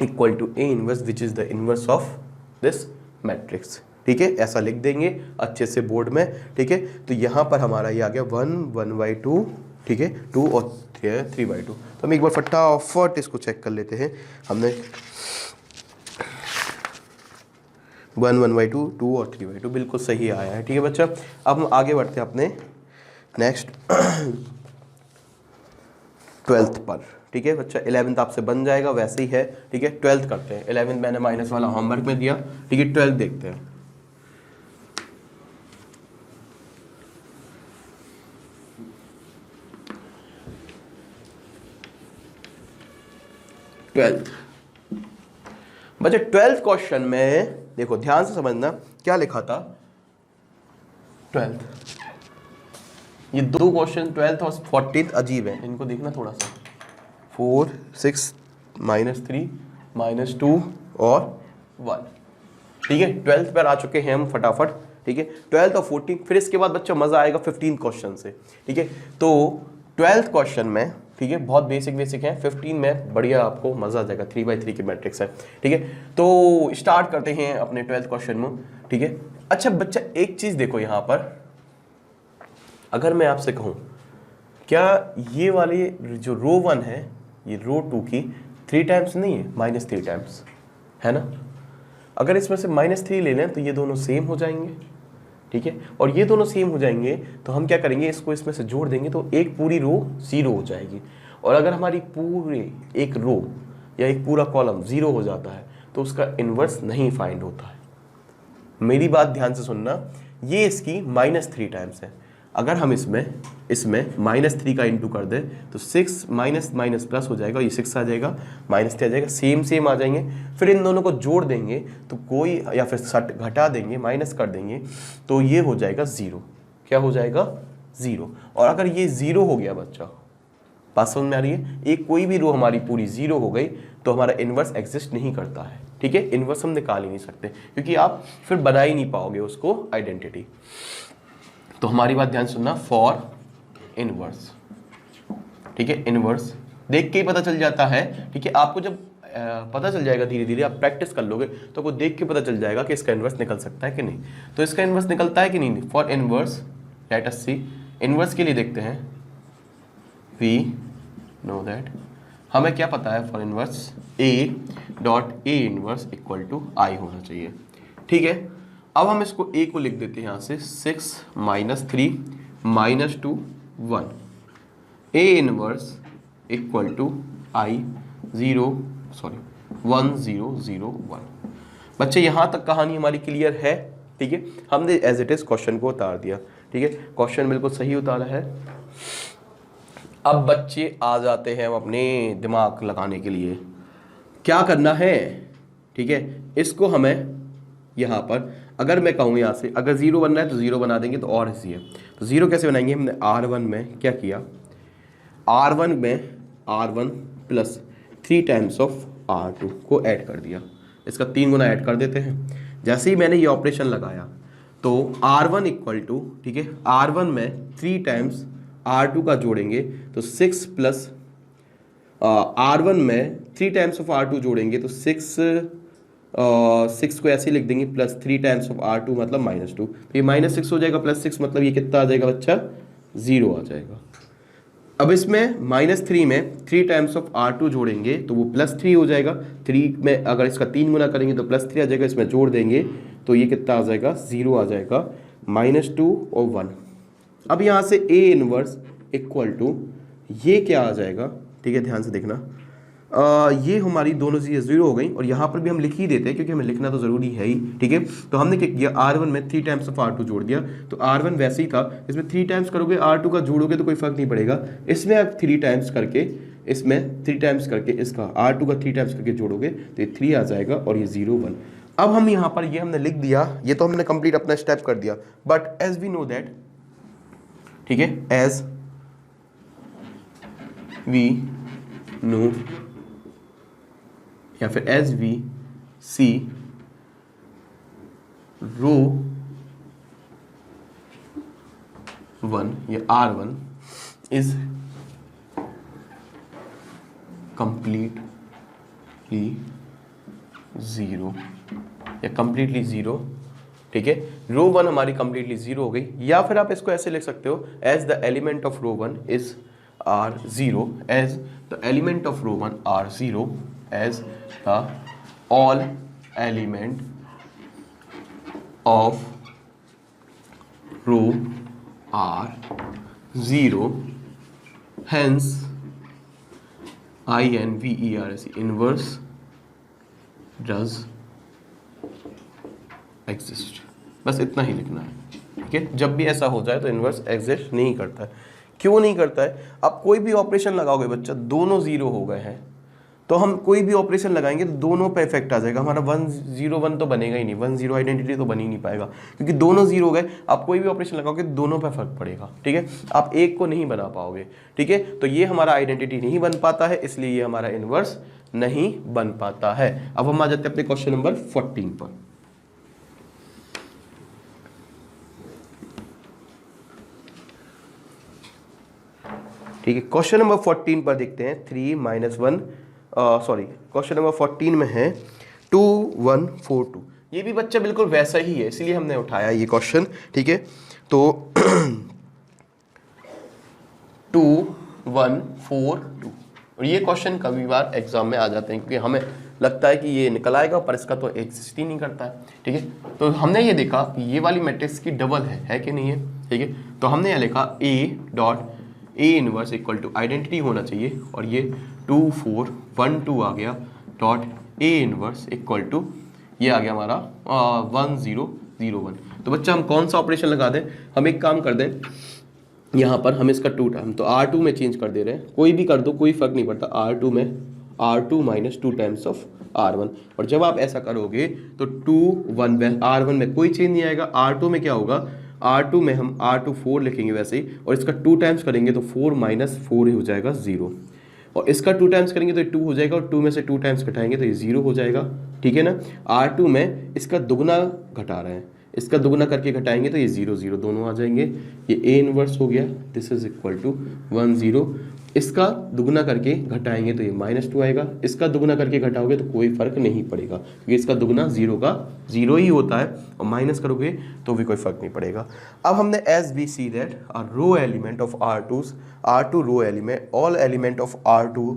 equal to A inverse which is the inverse of this matrix. ठीक है, ऐसा लिख देंगे अच्छे से बोर्ड में। ठीक है, तो यहाँ पर हमारा ये आ गया 1/2, ठीक है, 2 और 3/2। तो हम एक बार फटाफट इसको चेक कर लेते हैं। हमने 1/2, 2 और 3/2 बिल्कुल सही आया है। ठीक है बच्चा, अब हम आगे बढ़ते हैं अपने नेक्स्ट 12th पर। ठीक है बच्चा, 11th आपसे बन जाएगा, वैसे ही है। ठीक है, 12th करते हैं। 11th मैंने माइनस वाला होमवर्क में दिया। ठीक है, 12th देखते हैं। बच्चे 12th क्वेश्चन में देखो, ध्यान से समझना क्या लिखा था। 12th, ये दो क्वेश्चन 12th और 14th अजीब है, इनको देखना थोड़ा सा। 4, 6, -3, -2 और 1। ठीक है, 12th पर आ चुके हैं हम फटाफट। ठीक है, 12th और 14, फिर इसके बाद बच्चा मजा आएगा 15 क्वेश्चन से। ठीक है, तो 12th क्वेश्चन में, ठीक है, बहुत बेसिक है। 15 में बढ़िया आपको मजा आ जाएगा, 3/3 की मैट्रिक्स है। ठीक है, तो स्टार्ट करते हैं अपने 12th क्वेश्चन में। ठीक है, अच्छा बच्चा एक चीज देखो यहाँ पर, अगर मैं आपसे कहूं क्या ये वाली जो रो 1 है ये रो 2 की 3 टाइम्स नहीं है, -3 टाइम्स है ना। अगर इसमें से -3 ले लें तो ये दोनों सेम हो जाएंगे। ठीक है, और ये दोनों सेम हो जाएंगे तो हम क्या करेंगे, इसको इसमें से जोड़ देंगे तो एक पूरी रो 0 हो जाएगी। और अगर हमारी पूरी एक रो या एक पूरा कॉलम 0 हो जाता है तो उसका इन्वर्स नहीं फाइंड होता है। मेरी बात ध्यान से सुनना, ये इसकी -3 टाइम्स है। अगर हम इसमें -3 का इंटू कर दें तो 6 माइनस प्लस हो जाएगा, ये 6 आ जाएगा, -3 आ जाएगा, सेम आ जाएंगे। फिर इन दोनों को जोड़ देंगे तो कोई, या फिर घटा देंगे, माइनस कर देंगे तो ये हो जाएगा 0। क्या हो जाएगा? 0। और अगर ये 0 हो गया बच्चा, बात समझ में आ रही है, एक कोई भी रो हमारी पूरी 0 हो गई तो हमारा इन्वर्स एग्जिस्ट नहीं करता है। ठीक है, इन्वर्स हम निकाल ही नहीं सकते क्योंकि आप फिर बना ही नहीं पाओगे उसको आइडेंटिटी। तो हमारी बात ध्यान सुनना, फॉर इनवर्स। ठीक है, इनवर्स देख के ही पता चल जाता है। ठीक है, आपको जब पता चल जाएगा, धीरे धीरे आप प्रैक्टिस कर लोगे तो आपको देख के पता चल जाएगा कि इसका इनवर्स निकल सकता है कि नहीं। तो इसका इनवर्स निकलता है कि नहीं। For inverse let us see, inverse के लिए देखते हैं। वी नो दैट, हमें क्या पता है, for inverse A inverse equal to I होना चाहिए। ठीक है, अब हम इसको A को लिख देते हैं यहाँ से 6 -3 -2 1। A inverse equal to I 1 0 0 1। बच्चे यहाँ तक कहानी हमारी क्लियर है। ठीक है, हमने एज इट इज क्वेश्चन को उतार दिया। ठीक है, क्वेश्चन बिल्कुल सही उतारा है। अब बच्चे आ जाते हैं हम अपने दिमाग लगाने के लिए, क्या करना है। ठीक है, इसको हमें यहाँ पर, अगर मैं कहूँ यहाँ से अगर 0 बनना है तो 0 बना देंगे तो और इजी है। तो 0 कैसे बनाएंगे, हमने R1 में क्या किया, R1 में R1 plus 3 times of R2 को ऐड कर दिया। इसका 3 गुना ऐड कर देते हैं। जैसे ही मैंने ये ऑपरेशन लगाया तो R1 इक्वल टू, ठीक है, R1 में 3 टाइम्स R2 का जोड़ेंगे तो 6 प्लस R1 में 3 टाइम्स ऑफ R2 जोड़ेंगे तो 6 को ऐसे ही लिख देंगे, प्लस 3 टाइम्स ऑफ R2 मतलब -2। तो ये -6 हो जाएगा, प्लस 6 मतलब ये कितना आ जाएगा बच्चा, 0 आ जाएगा। अब इसमें -3 में 3 टाइम्स ऑफ R2 जोड़ेंगे तो वो +3 हो जाएगा। 3 में अगर इसका 3 गुना करेंगे तो +3 आ जाएगा, इसमें जोड़ देंगे तो ये कितना आ जाएगा, 0 आ जाएगा, -2 और 1। अब यहाँ से A इनवर्स इक्वल टू ये क्या आ जाएगा। ठीक है, ध्यान से देखना, ये हमारी दोनों चीज़ें 0 हो गई और यहाँ पर भी हम लिख ही देते हैं क्योंकि हमें लिखना तो ज़रूरी है ही। ठीक है, तो हमने क्या किया, R1 में 3 टाइम्स ऑफ R2 जोड़ दिया तो R1 वैसे ही था, इसमें 3 टाइम्स करोगे R2 का जोड़ोगे तो कोई फर्क नहीं पड़ेगा। इसमें आप 3 टाइम्स करके, इसमें 3 टाइम्स करके इसका R2 का 3 टाइम्स करके जोड़ोगे तो ये 3 आ जाएगा और ये 0 1। अब हम यहाँ पर ये हमने लिख दिया, ये तो हमने कंप्लीट अपना स्टेप कर दिया। But as we know that, ठीक है, एज वी नो या फिर एज वी सी, रो 1 या R1 इज completely 0 या कंप्लीटली 0, ठीक है। रो 1 हमारी कंप्लीटली 0 हो गई। या फिर आप इसको ऐसे लिख सकते हो, as the element of row 1 is are 0, as the element of row 1 are 0, as the all element of row are 0, hence INVERS inverse does exist। बस इतना ही लिखना है, ठीक है। जब भी ऐसा हो जाए तो इनवर्स एग्जिस्ट नहीं करता है। क्यों नहीं करता है? आप कोई भी ऑपरेशन लगाओगे बच्चा, दोनों 0 हो गए हैं, तो हम कोई भी ऑपरेशन लगाएंगे तो दोनों पे इफेक्ट आ जाएगा। हमारा 1 0 1 तो बनेगा ही नहीं, 1 0 आइडेंटिटी तो बन ही नहीं पाएगा, क्योंकि दोनों 0 हो गए। आप कोई भी ऑपरेशन लगाओगे दोनों पे फर्क पड़ेगा, ठीक है। आप एक को नहीं बना पाओगे, ठीक है। तो ये हमारा आइडेंटिटी नहीं बन पाता है, इसलिए ये हमारा इनवर्स नहीं बन पाता है। अब हम आ जाते हैं अपने क्वेश्चन नंबर 14 पर। ठीक है, क्वेश्चन नंबर 14 पर देखते हैं। 3 - 1 क्वेश्चन नंबर 14 में है 2 1 4 2। ये भी बच्चा बिल्कुल वैसा ही है, इसलिए हमने उठाया ये क्वेश्चन, ठीक है। तो 2 1 4 2, और ये क्वेश्चन कभी बार एग्जाम में आ जाते हैं, क्योंकि हमें लगता है कि ये निकल आएगा, पर इसका तो एग्जिस्ट ही नहीं करता है, ठीक है। तो हमने ये देखा कि ये वाली मैट्रिक्स की डबल है कि नहीं है, ठीक है। तो हमने ये लिखा A inverse equal to identity होना चाहिए, और ये 2 4 1 2 आ गया, dot A inverse equal to ये आ गया हमारा 1 0 0 1। तो बच्चा हम कौन सा ऑपरेशन लगा दें? हम एक काम कर दें, यहाँ पर हम इसका 2 टाइम तो R2 में चेंज कर दे रहे हैं, कोई भी कर दो कोई फर्क नहीं पड़ता। R2 में R2 - 2 टाइम्स ऑफ R1, और जब आप ऐसा करोगे तो 2 1 में R1 में कोई चेंज नहीं आएगा। R2 में क्या होगा? R2 में हम R2 4 लिखेंगे वैसे ही, और इसका 2 टाइम्स करेंगे तो 4 - 4 हो जाएगा 0, और इसका 2 टाइम्स करेंगे तो 2 हो जाएगा, और 2 में से 2 टाइम्स घटाएंगे तो ये 0 हो जाएगा, ठीक है ना। R2 में इसका दुगना घटा रहे हैं, इसका दुगना करके घटाएंगे तो ये 0 0 दोनों आ जाएंगे। ये A इनवर्स हो गया, दिस इज इक्वल टू 1 0। इसका दुगना करके घटाएंगे तो ये -2 आएगा, इसका दुगना करके घटाओगे तो कोई फर्क नहीं पड़ेगा, क्योंकि इसका दुगना 0 का 0 ही होता है, और माइनस करोगे तो भी कोई फर्क नहीं पड़ेगा। अब हमने as we see that row element of R2 row element, all element of R2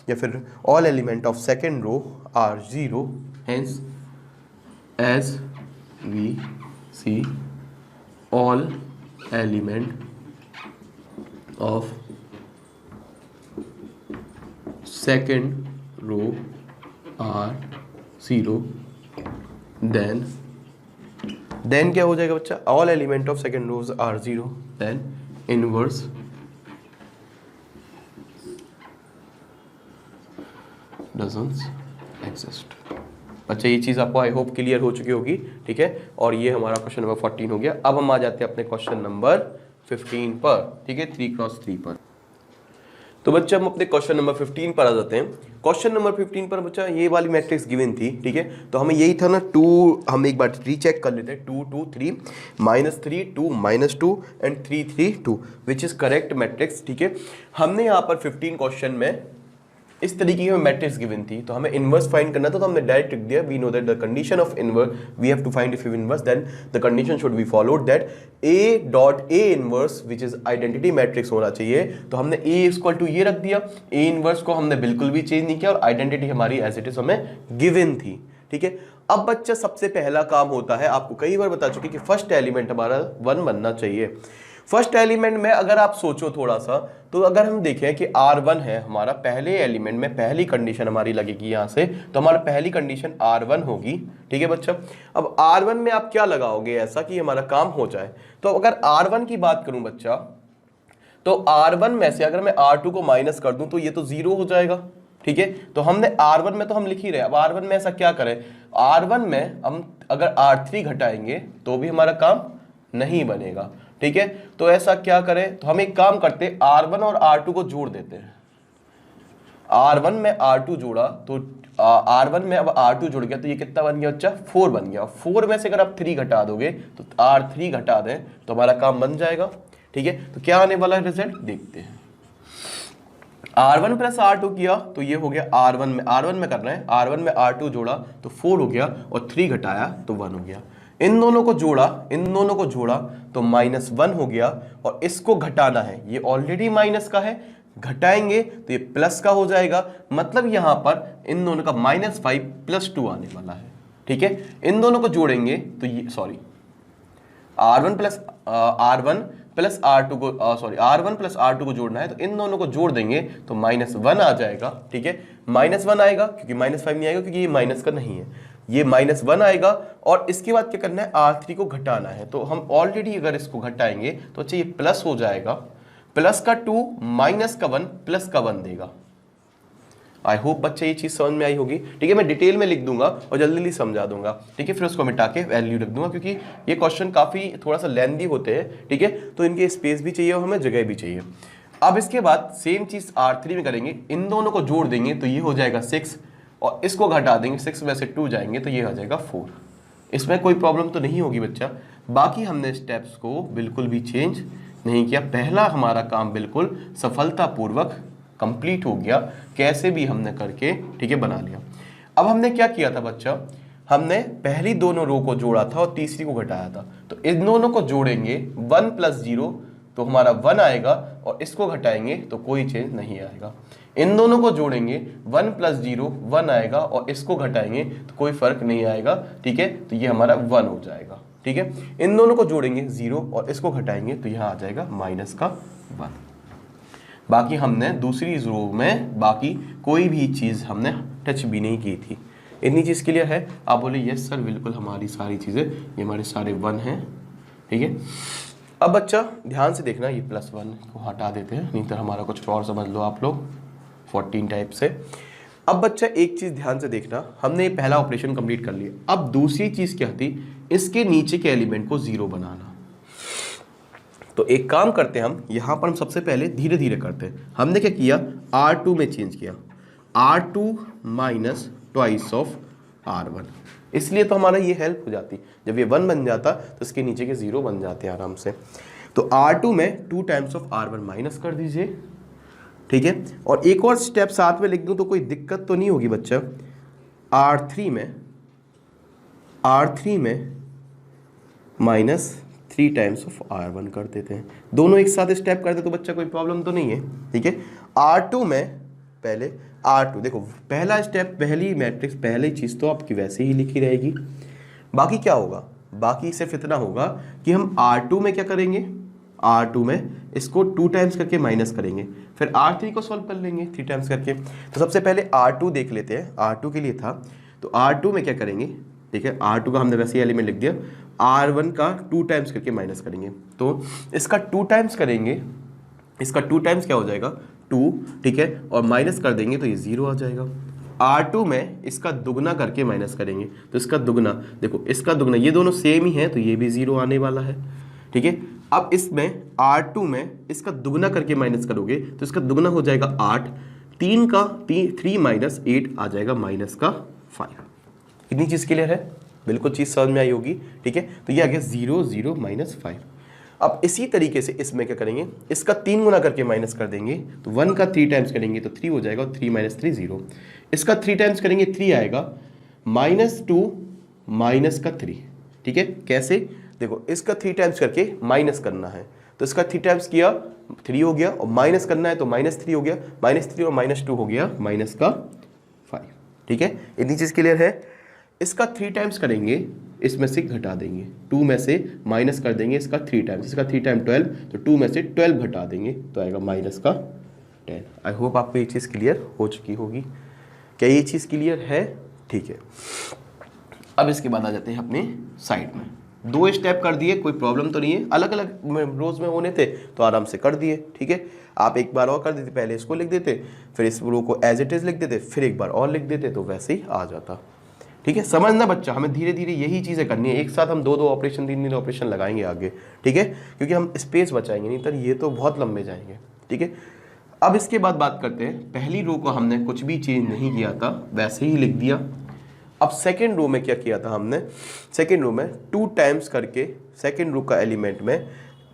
या फिर all element of second row are 0, hence as we see all element of second row are 0, then क्या हो जाएगा बच्चा? all element of second rows are 0, then inverse doesn't exist। अच्छा, ये चीज़ आपको I hope clear हो चुकी होगी, ठीक है। और ये हमारा क्वेश्चन नंबर 14 हो गया। अब हम आ जाते हैं अपने क्वेश्चन नंबर 15 पर, ठीक है, 3x3 पर। तो बच्चा हम अपने क्वेश्चन नंबर 15 पर आ जाते हैं। क्वेश्चन नंबर 15 पर बच्चा ये वाली मैट्रिक्स गिवन थी, ठीक है। तो हमें यही था ना, 2, हम एक बार रीचेक कर लेते हैं, 2 2 3 -3 2 -2 and 3 3 2, which is correct matrix, ठीक है। हमने यहाँ पर 15 क्वेश्चन में इस तरीके की मैट्रिक्स गिवन थी, तो हमें इनवर्स फाइंड करना था, तो हमने डायरेक्ट लिख दिया, we know that the condition of inverse, we have to find if inverse, then the condition should be followed that A inverse which is identity matrix होना चाहिए। तो हमने A इक्वल टू ये रख दिया, A इनवर्स को हमने बिल्कुल भी चेंज नहीं किया, और आइडेंटिटी हमारी एज इट इज हमें गिवन थी, ठीक है। अब बच्चा सबसे पहला काम होता है, आपको कई बार बता चुके कि फर्स्ट एलिमेंट हमारा 1 बनना चाहिए। फर्स्ट एलिमेंट में अगर आप सोचो थोड़ा सा, तो अगर हम देखें कि R1 है हमारा, पहले एलिमेंट में पहली कंडीशन हमारी लगेगी यहाँ से, तो हमारा पहली कंडीशन R1 होगी, ठीक है बच्चा। अब R1 में आप क्या लगाओगे ऐसा कि हमारा काम हो जाए? तो अगर R1 की बात करूं बच्चा, तो R1 में से अगर मैं R2 को माइनस कर दूं तो ये तो 0 हो जाएगा, ठीक है। तो हमने R1 में तो हम लिख ही रहे, अब R1 में ऐसा क्या करें? R1 में हम अगर R3 घटाएंगे तो भी हमारा काम नहीं बनेगा, ठीक है। तो ऐसा क्या करें? तो हम एक काम करते हैं, R1 और R2 को जोड़ देते हैं। R1 में R2 जोड़ा तो R1 में अब R2 जुड़ गया, तो ये कितना बन गया बच्चा? 4 बन गया। 4 में से अगर आप 3 घटा दोगे तो R3 घटा दें तो हमारा काम बन जाएगा, ठीक है। तो क्या आने वाला है रिजल्ट देखते हैं। R1 प्लस R2 किया तो ये हो गया R1 में कर रहे हैं, R1 में R2 जोड़ा तो 4 हो गया और 3 घटाया तो 1 हो गया। इन दोनों को जोड़ा तो -1 हो गया और इसको घटाना है, ये ऑलरेडी माइनस का है, घटाएंगे तो ये प्लस का हो जाएगा। मतलब यहां पर इन दोनों का -5 + 2 आने वाला है। ठीक है, इन दोनों को जोड़ेंगे तो ये R1 प्लस R2 को जोड़ना है तो इन दोनों को जोड़ देंगे तो -1 आ जाएगा। ठीक है, -1 आएगा क्योंकि -5 नहीं आएगा क्योंकि ये माइनस का नहीं है, ये -1 आएगा। और इसके बाद क्या करना है, R3 को घटाना है। तो हम ऑलरेडी अगर इसको घटाएंगे तो अच्छा ये प्लस हो जाएगा, प्लस का 2 माइनस का 1 प्लस का 1 देगा। आई होप बच्चे ये चीज समझ में आई होगी। ठीक है, मैं डिटेल में लिख दूंगा और जल्दी जल्दी समझा दूंगा। ठीक है, फिर उसको मिटा के वैल्यू रख दूंगा क्योंकि ये क्वेश्चन काफी थोड़ा सा लेंथी होते हैं। ठीक है, तो इनके स्पेस भी चाहिए और हमें जगह भी चाहिए। अब इसके बाद सेम चीज R3 में करेंगे, इन दोनों को जोड़ देंगे तो ये हो जाएगा 6 और इसको घटा देंगे, 6 में से 2 जाएंगे तो ये हो जाएगा 4। इसमें कोई प्रॉब्लम तो नहीं होगी बच्चा। बाकी हमने स्टेप्स को बिल्कुल भी चेंज नहीं किया, पहला हमारा काम बिल्कुल सफलतापूर्वक कंप्लीट हो गया, कैसे भी हमने करके ठीक है बना लिया। अब हमने क्या किया था बच्चा, हमने पहली दोनों रो को जोड़ा था और तीसरी को घटाया था। तो इन दोनों को जोड़ेंगे 1 + 0 तो हमारा 1 आएगा और इसको घटाएंगे तो कोई चेंज नहीं आएगा। इन दोनों को जोड़ेंगे 1 + 0 1 आएगा और इसको घटाएंगे तो कोई फर्क नहीं आएगा। ठीक है, तो ये हमारा 1 हो जाएगा। ठीक है, इन दोनों को जोड़ेंगे 0 और इसको घटाएंगे तो यहाँ आ जाएगा -1। बाकी हमने दूसरी रो में बाकी कोई भी चीज़ हमने टच भी नहीं की थी। इतनी चीज़ क्लियर है? आप बोले यस सर बिल्कुल, हमारी सारी चीज़ें ये हमारे सारे 1 हैं। ठीक है, अब बच्चा ध्यान से देखना, ये +1 को हटा देते हैं, नहीं तो हमारा कुछ और समझ लो आप लोग 14 टाइप से। अब बच्चा एक चीज़ ध्यान से देखना, हमने ये पहला ऑपरेशन कंप्लीट कर लिया। अब दूसरी चीज़ क्या थी, इसके नीचे के एलिमेंट को 0 बनाना। तो एक काम करते हैं हम, यहां पर हम सबसे पहले धीरे धीरे करते हैं। हमने क्या किया, R2 में चेंज किया, R2 - 2 ऑफ R1, इसलिए तो हमारा ये हेल्प हो जाती। जब ये 1 बन जाता तो इसके नीचे के 0 बन जाते हैं आराम से। तो R2 में 2 टाइम्स ऑफ R1 माइनस कर दीजिए। ठीक है, और एक और स्टेप साथ में लिख दूं तो कोई दिक्कत तो नहीं होगी बच्चा। R3 में -3 टाइम्स ऑफ R1 कर देते हैं। दोनों एक साथ स्टेप करते तो बच्चा कोई प्रॉब्लम तो नहीं है। ठीक है, R2 में पहले R2 देखो, पहला स्टेप, पहली मैट्रिक्स, पहली चीज़ तो आपकी वैसे ही लिखी रहेगी। बाकी क्या होगा, बाकी सिर्फ इतना होगा कि हम R2 में क्या करेंगे, R2 में इसको 2 टाइम्स करके माइनस करेंगे, फिर R3 को सॉल्व कर लेंगे 3 टाइम्स करके। तो सबसे पहले R2 देख लेते हैं, R2 के लिए था। तो R2 में क्या करेंगे, ठीक है, R2 का हमने वैसे ही एलिमेंट लिख दिया, R1 का 2 टाइम्स करके माइनस करेंगे। तो इसका 2 टाइम्स करेंगे, इसका 2 टाइम्स क्या हो जाएगा 2, ठीक है, और माइनस कर देंगे तो ये 0 आ जाएगा। R2 में इसका दुगना करके माइनस करेंगे तो इसका दुगना, देखो इसका दुगना, ये दोनों सेम ही है तो ये भी 0 आने वाला है। ठीक है, अब इसमें R2 में इसका दुगना करके माइनस करोगे तो इसका दुगना हो जाएगा 8, 3 का 3 - 8 आ जाएगा -5। इतनी चीज़ क्लियर है, बिल्कुल चीज़ समझ में आई होगी। ठीक है, तो ये आ गया 0 0 -5। अब इसी तरीके से इसमें क्या करेंगे, इसका 3 गुना करके माइनस कर देंगे तो 1 का 3 टाइम्स करेंगे तो 3 हो जाएगा, 3 - 3 0। इसका 3 टाइम्स करेंगे 3 आएगा, -2 माइनस का 3। ठीक है, कैसे, देखो इसका 3 टाइम्स करके माइनस करना है तो इसका 3 टाइम्स किया 3 हो गया, और माइनस करना है तो -3 हो गया, -3 और -2 हो गया -5। ठीक है, इतनी चीज़ क्लियर है। इसका 3 टाइम्स करेंगे, इसमें से घटा देंगे, 2 में से माइनस कर देंगे इसका 3 टाइम्स, इसका 3 टाइम 12, तो 2 में से 12 घटा देंगे तो आएगा -10। आई होप आपको ये चीज़ क्लियर हो चुकी होगी। क्या ये चीज़ क्लियर है? ठीक है, अब इसके बाद आ जाते हैं अपने साइड में। 2 स्टेप कर दिए, कोई प्रॉब्लम तो नहीं है, अलग अलग रोज में होने थे तो आराम से कर दिए। ठीक है, आप एक बार और कर देते, पहले इसको लिख देते, फिर इस रो को एज इट इज लिख देते, फिर एक बार और लिख देते तो वैसे ही आ जाता। ठीक है, समझना बच्चा, हमें धीरे धीरे यही चीज़ें करनी है, एक साथ हम 2 ऑपरेशन 3 ऑपरेशन लगाएंगे आगे। ठीक है, क्योंकि हम स्पेस बचाएंगे, नहीं तो ये तो बहुत लंबे जाएंगे। ठीक है, अब इसके बाद बात करते हैं, पहली रो को हमने कुछ भी चेंज नहीं किया था, वैसे ही लिख दिया। अब सेकेंड रो में क्या किया था हमने, सेकेंड रो में 2 टाइम्स करके सेकेंड रो का एलिमेंट में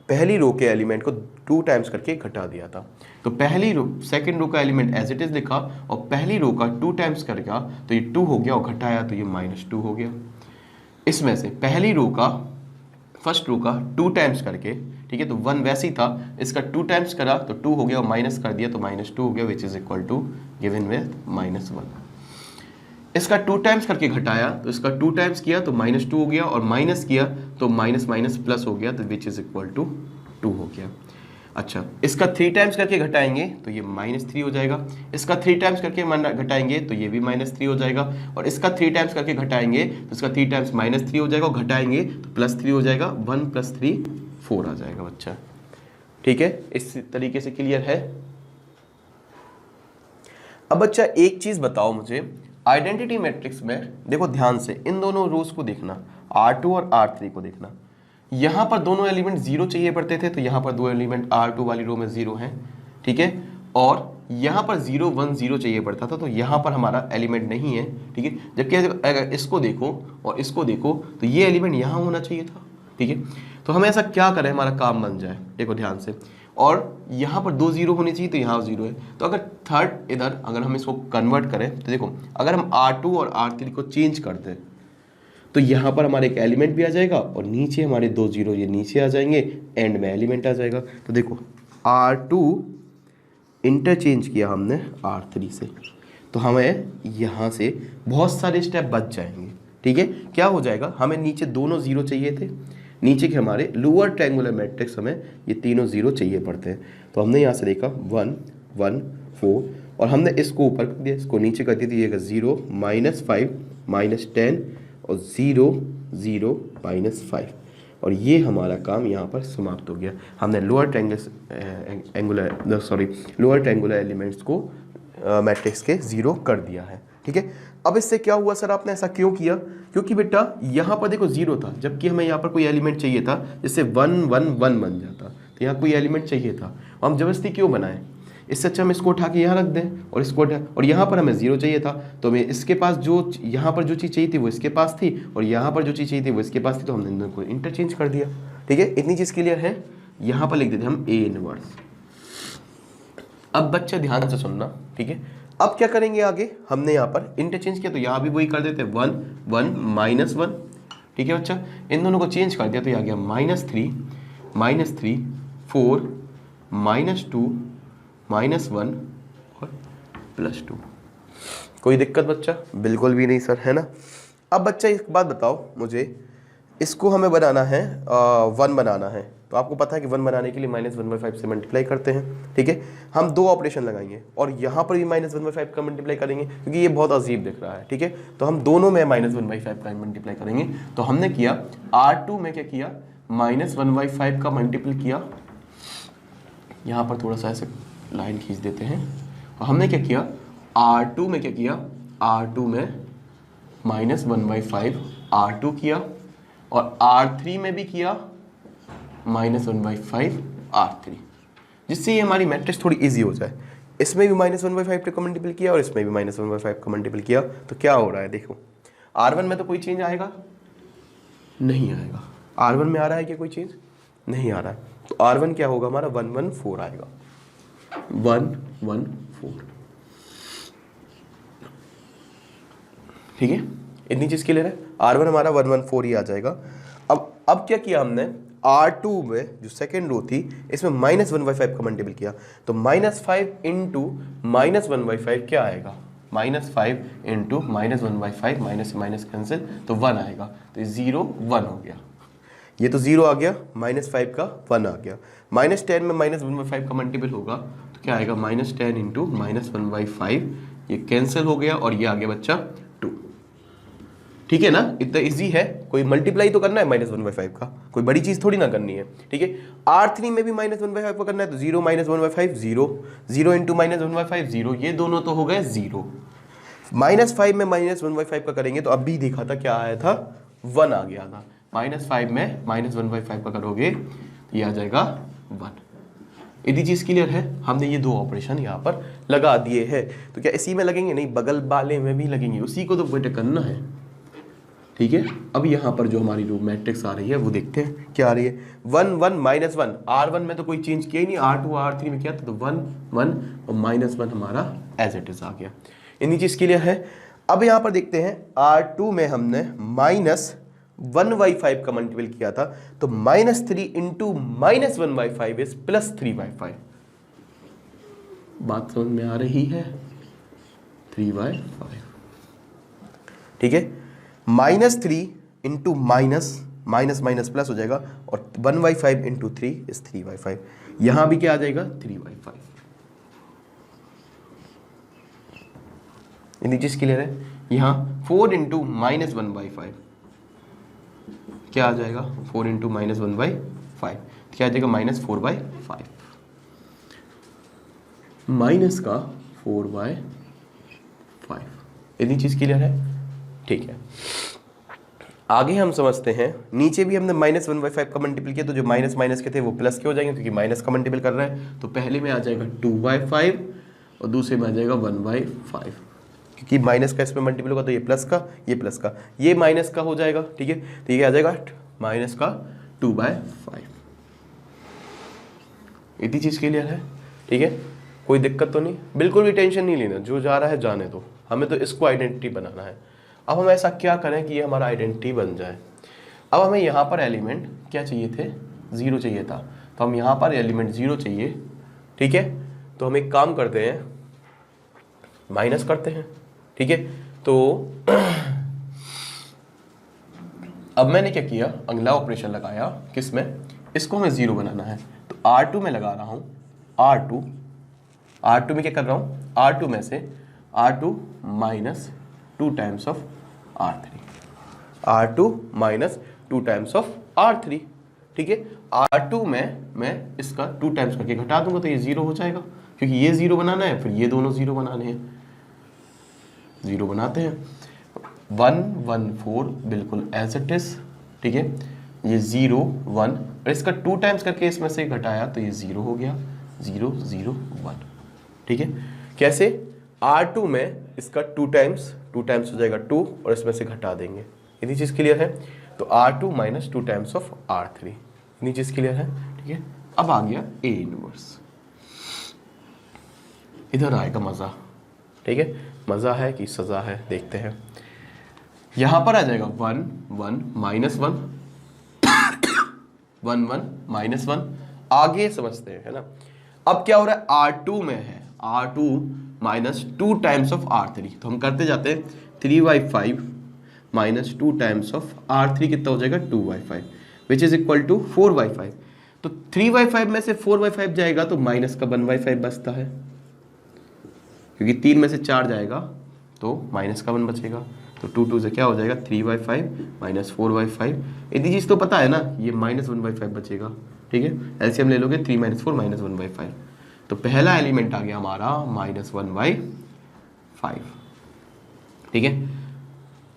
पहली रो के एलिमेंट को 2 टाइम्स करके घटा दिया था। तो पहली रो सेकंड रो का एलिमेंट एज इट इज लिखा और पहली रो का 2 टाइम्स करके तो ये 2 हो गया और घटाया तो ये -2 हो गया। इसमें से पहली रो का फर्स्ट रो का 2 टाइम्स करके, ठीक है, तो 1 वैसे ही था, इसका 2 टाइम्स करा तो 2 हो गया और माइनस कर दिया तो -2 हो गया, which is equal to given with -1। इसका 2 टाइम्स करके घटाया तो इसका 2 टाइम्स किया तो -2 हो गया और माइनस किया तो माइनस माइनस प्लस हो गया तो विच इज इक्वल टू 2 हो गया। अच्छा, इसका 3 टाइम्स करके घटाएंगे तो ये -3 हो जाएगा, इसका 3 टाइम्स करके घटाएंगे तो ये भी -3 हो जाएगा और इसका 3 टाइम्स करके घटाएंगे तो इसका 3 टाइम्स -3 हो जाएगा और घटाएंगे तो +3 हो जाएगा, 1 + 3 4 आ जाएगा बच्चा। ठीक है, इस तरीके से क्लियर है। अब बच्चा एक चीज बताओ मुझे, आइडेंटिटी मैट्रिक्स में देखो ध्यान से, इन दोनों रोज को देखना, R2 और R3 को देखना। यहां पर दोनों एलिमेंट 0 चाहिए पड़ते थे तो यहां पर दो एलिमेंट R2 वाली रो में 0 हैं, ठीक है, और यहां पर 0 1 0 चाहिए पड़ता था तो यहां पर हमारा एलिमेंट नहीं है, ठीक है। जबकि अगर इसको देखो और इसको देखो तो ये एलिमेंट यहां होना चाहिए था, ठीक है। तो हमें ऐसा क्या करें हमारा काम बन जाए, देखो ध्यान से, और यहाँ पर 2 0 होनी चाहिए तो यहाँ 0 है। तो अगर थर्ड इधर अगर हम इसको कन्वर्ट करें तो देखो, अगर हम R2 और R3 को चेंज कर दें तो यहाँ पर हमारे एक एलिमेंट भी आ जाएगा और नीचे हमारे 2 0 ये नीचे आ जाएंगे, एंड में एलिमेंट आ जाएगा। तो देखो R2 इंटरचेंज किया हमने R3 से तो हमें यहाँ से बहुत सारे स्टेप बच जाएंगे, ठीक है। क्या हो जाएगा, हमें नीचे दोनों 0 चाहिए थे, नीचे के हमारे लोअर ट्रायंगुलर मैट्रिक्स हमें ये तीनों 0 चाहिए पड़ते हैं। तो हमने यहाँ से देखा 1 1 4 और हमने इसको ऊपर कर दिया, इसको नीचे कर दिया, 0 -5 -10 और 0 0 -5 और ये हमारा काम यहाँ पर समाप्त हो गया। हमने लोअर ट्रायंगुलर एलिमेंट्स को मैट्रिक्स के 0 कर दिया है, ठीक है। अब इससे क्या हुआ सर, आपने ऐसा क्यों किया? क्योंकि बेटा यहाँ पर देखो 0 था, जबकि हमें यहाँ पर कोई एलिमेंट चाहिए था जिससे 1 1 1 बन जाता, तो यहाँ कोई एलिमेंट चाहिए था और हम जबरदस्ती क्यों बनाए? इससे अच्छा हम इसको उठा के यहाँ रख दें और इसको उठा, और यहाँ पर हमें 0 चाहिए था तो हमें इसके पास जो यहाँ पर जो चीज़ चाहिए थी वो इसके पास थी और यहाँ पर जो चीज़ चाहिए थी वो इसके पास थी, तो हमने इन दोनों को इंटरचेंज कर दिया, ठीक है। इतनी चीज़ क्लियर है। यहाँ पर लिख देते हम A इनवर्स। अब बच्चा ध्यान से सुनना, ठीक है। अब क्या करेंगे आगे, हमने यहाँ पर इंटरचेंज किया तो यहाँ भी वही कर देते 1 1 -1, ठीक है बच्चा। इन दोनों को चेंज कर दिया तो ये आ गया -3 4 -2 -1 और +2। कोई दिक्कत बच्चा? बिल्कुल भी नहीं सर, है ना। अब बच्चा एक बात बताओ मुझे, इसको हमें बनाना है 1 बनाना है, तो आपको पता है कि 1 बनाने के लिए -1/5 से मल्टीप्लाई करते हैं, ठीक है। हम 2 ऑपरेशन लगाएंगे और यहाँ पर भी -1/5 का मल्टीप्लाई करेंगे क्योंकि ये बहुत अजीब दिख रहा है, ठीक है। तो हम दोनों में -1/5 का मल्टीप्लाई करेंगे। तो हमने किया R2 में क्या किया, -1/5 का मल्टीपल किया, यहाँ पर थोड़ा सा ऐसे लाइन खींच देते हैं, और हमने क्या किया R2 में क्या किया, R2 में -1/5 R2 किया और R3 में भी किया -1/5 R3, जिससे ये हमारी मैट्रिक्स थोड़ी इजी हो जाए। इसमें भी -1/5 का मल्टीपल किया और इसमें भी -1/5 का मल्टीपल किया, तो क्या हो रहा है देखो, R1 में तो कोई चेंज आएगा नहीं आएगा, R1 में आ रहा है क्या कोई चेंज? नहीं आ रहा है, तो R1 क्या होगा हमारा 1 1 4 आएगा, 1 1 4, ठीक है। इतनी चीज क्लियर है। R1 हमारा 1 1 4 ही आ जाएगा। अब क्या किया हमने, R2 में जो सेकेंड रो थी इसमें -1/5 का मल्टीपल किया, तो -5 इंटू -1/5 क्या आएगा, -5 इंटू -1/5, माइनस से माइनस कैंसिल तो 1 आएगा, तो 0 1 हो गया, ये तो 0 आ गया, -5 का 1 आ गया, -10 में -1/5 का मल्टीपल होगा तो क्या आएगा, -10 इंटू -1/5, ये कैंसिल हो गया और ये आ गया बच्चा 2, ठीक है ना। इतना इजी है, कोई मल्टीप्लाई तो करना है -1/5 का, कोई बड़ी चीज थोड़ी ना करनी है, ठीक है। R3 में भी -1/5 का करना है तो 0 -1/5 0, 0 इंटू -1/5 0, ये दोनों तो हो गए 0। -5 में -1/5 का करेंगे तो अभी देखा था क्या आया था, 1 आ गया था। -5 में -1/5 का करोगे तो ये आ जाएगा 1। इतनी चीज क्लियर है। हमने ये 2 ऑपरेशन यहाँ पर लगा दिए हैं, तो क्या इसी में लगेंगे? नहीं, बगल वाले में भी लगेंगे, उसी को तो बेटे करना है। ठीक है। अब यहाँ पर जो हमारी रो मैट्रिक्स आ रही है वो देखते हैं क्या आ रही है। 1 1 -1, R1 में तो कोई चेंज किया ही नहीं, R2 R3 में किया था, तो 1 1 और -1 हमारा एज इट इज आ गया। इतनी चीज क्लियर है। अब यहाँ पर देखते हैं R2 में हमने -1/5 का मल्टीपल किया था, तो -3 इंटू -1/5 इज +3/5। बात समझ में आ रही है? 3/5, ठीक है। -3 इंटू माइनस माइनस प्लस हो जाएगा, और 1/5 इंटू 3 इज 3/5। यहां भी क्या आ जाएगा? 3/5। इतनी चीज क्लियर है। यहां 4 इंटू -1/5 क्या आ जाएगा? 4 इंटू -1/5 क्या आ जाएगा? -4/5, माइनस का 4/5। इतनी चीज क्लियर है, ठीक है। आगे हम समझते हैं, नीचे भी हमने -1/5 का मल्टीपल किया, तो जो माइनस माइनस के थे वो प्लस के हो जाएंगे, क्योंकि माइनस का मल्टीपल कर रहे हैं। तो पहले में आ जाएगा 2/5 और दूसरे में आ जाएगा 1/5, क्योंकि माइनस का इसमें मल्टीपल होगा तो ये प्लस का, ये प्लस का, ये माइनस का हो जाएगा, ठीक है। तो ये आ जाएगा माइनस का 2/5। इतनी चीज क्लियर है, ठीक है। कोई दिक्कत तो नहीं, बिल्कुल भी टेंशन नहीं लेना, जो जा रहा है जाने दो, हमें तो इसको आइडेंटिटी बनाना है। अब हम ऐसा क्या करें कि ये हमारा आइडेंटिटी बन जाए। अब हमें यहाँ पर एलिमेंट क्या चाहिए थे? 0 चाहिए था, तो हम यहाँ पर एलिमेंट 0 चाहिए, ठीक है। तो हम एक काम करते हैं, माइनस करते हैं, ठीक है। तो अब मैंने क्या किया, अगला ऑपरेशन लगाया, किसमें? इसको हमें 0 बनाना है, तो R2 में लगा रहा हूँ। R2 में क्या कर रहा हूँ? R2 में से R2 minus 2 times of R3, R2 minus 2 times of R3, ठीक है। R2 में मैं इसका 2 टाइम्स करके घटा दूंगा, तो ये 0 हो जाएगा, क्योंकि ये 0 बनाना है, फिर ये दोनों 0 बनाने हैं। 0 बनाते हैं, 1 1 4 बिल्कुल एज इट इज, ठीक है। ये 0 1 और इसका 2 टाइम्स करके इसमें से घटाया, तो ये 0 हो गया, 0 0 1, ठीक है। कैसे? R2 में इसका 2 टाइम्स हो जाएगा 2, और इसमें से घटा देंगे। इतनी चीज क्लियर है। तो R2 minus 2 times of R3, इतनी चीज क्लियर है, ठीक है। अब आ गया A इनवर्स, इधर आएगा मजा, ठीक है। मजा है कि सजा है, देखते हैं। यहां पर आ जाएगा 1 1 -1 1 1 -1। आगे समझते हैं, है ना। अब क्या हो रहा है? R2 में है R2 minus 2 times of R3, तो हम करते जाते हैं 3/5 माइनस 2 टाइम्स ऑफ R3 कितना हो जाएगा? 2/5, विच इज इक्वल टू 4/5। तो 3/5 में से 4/5 जाएगा, तो माइनस का 1/5 बचता है, क्योंकि 3 में से 4 जाएगा तो माइनस का 1 बचेगा। तो 2 2 से क्या हो जाएगा? 3/5 माइनस 4/5। इतनी चीज तो पता है ना, ये -1/5 बचेगा, ठीक है। एलसीएम ले लोगे, 3 - 4 -1/5। तो पहला एलिमेंट आ गया हमारा -1/5, ठीक है।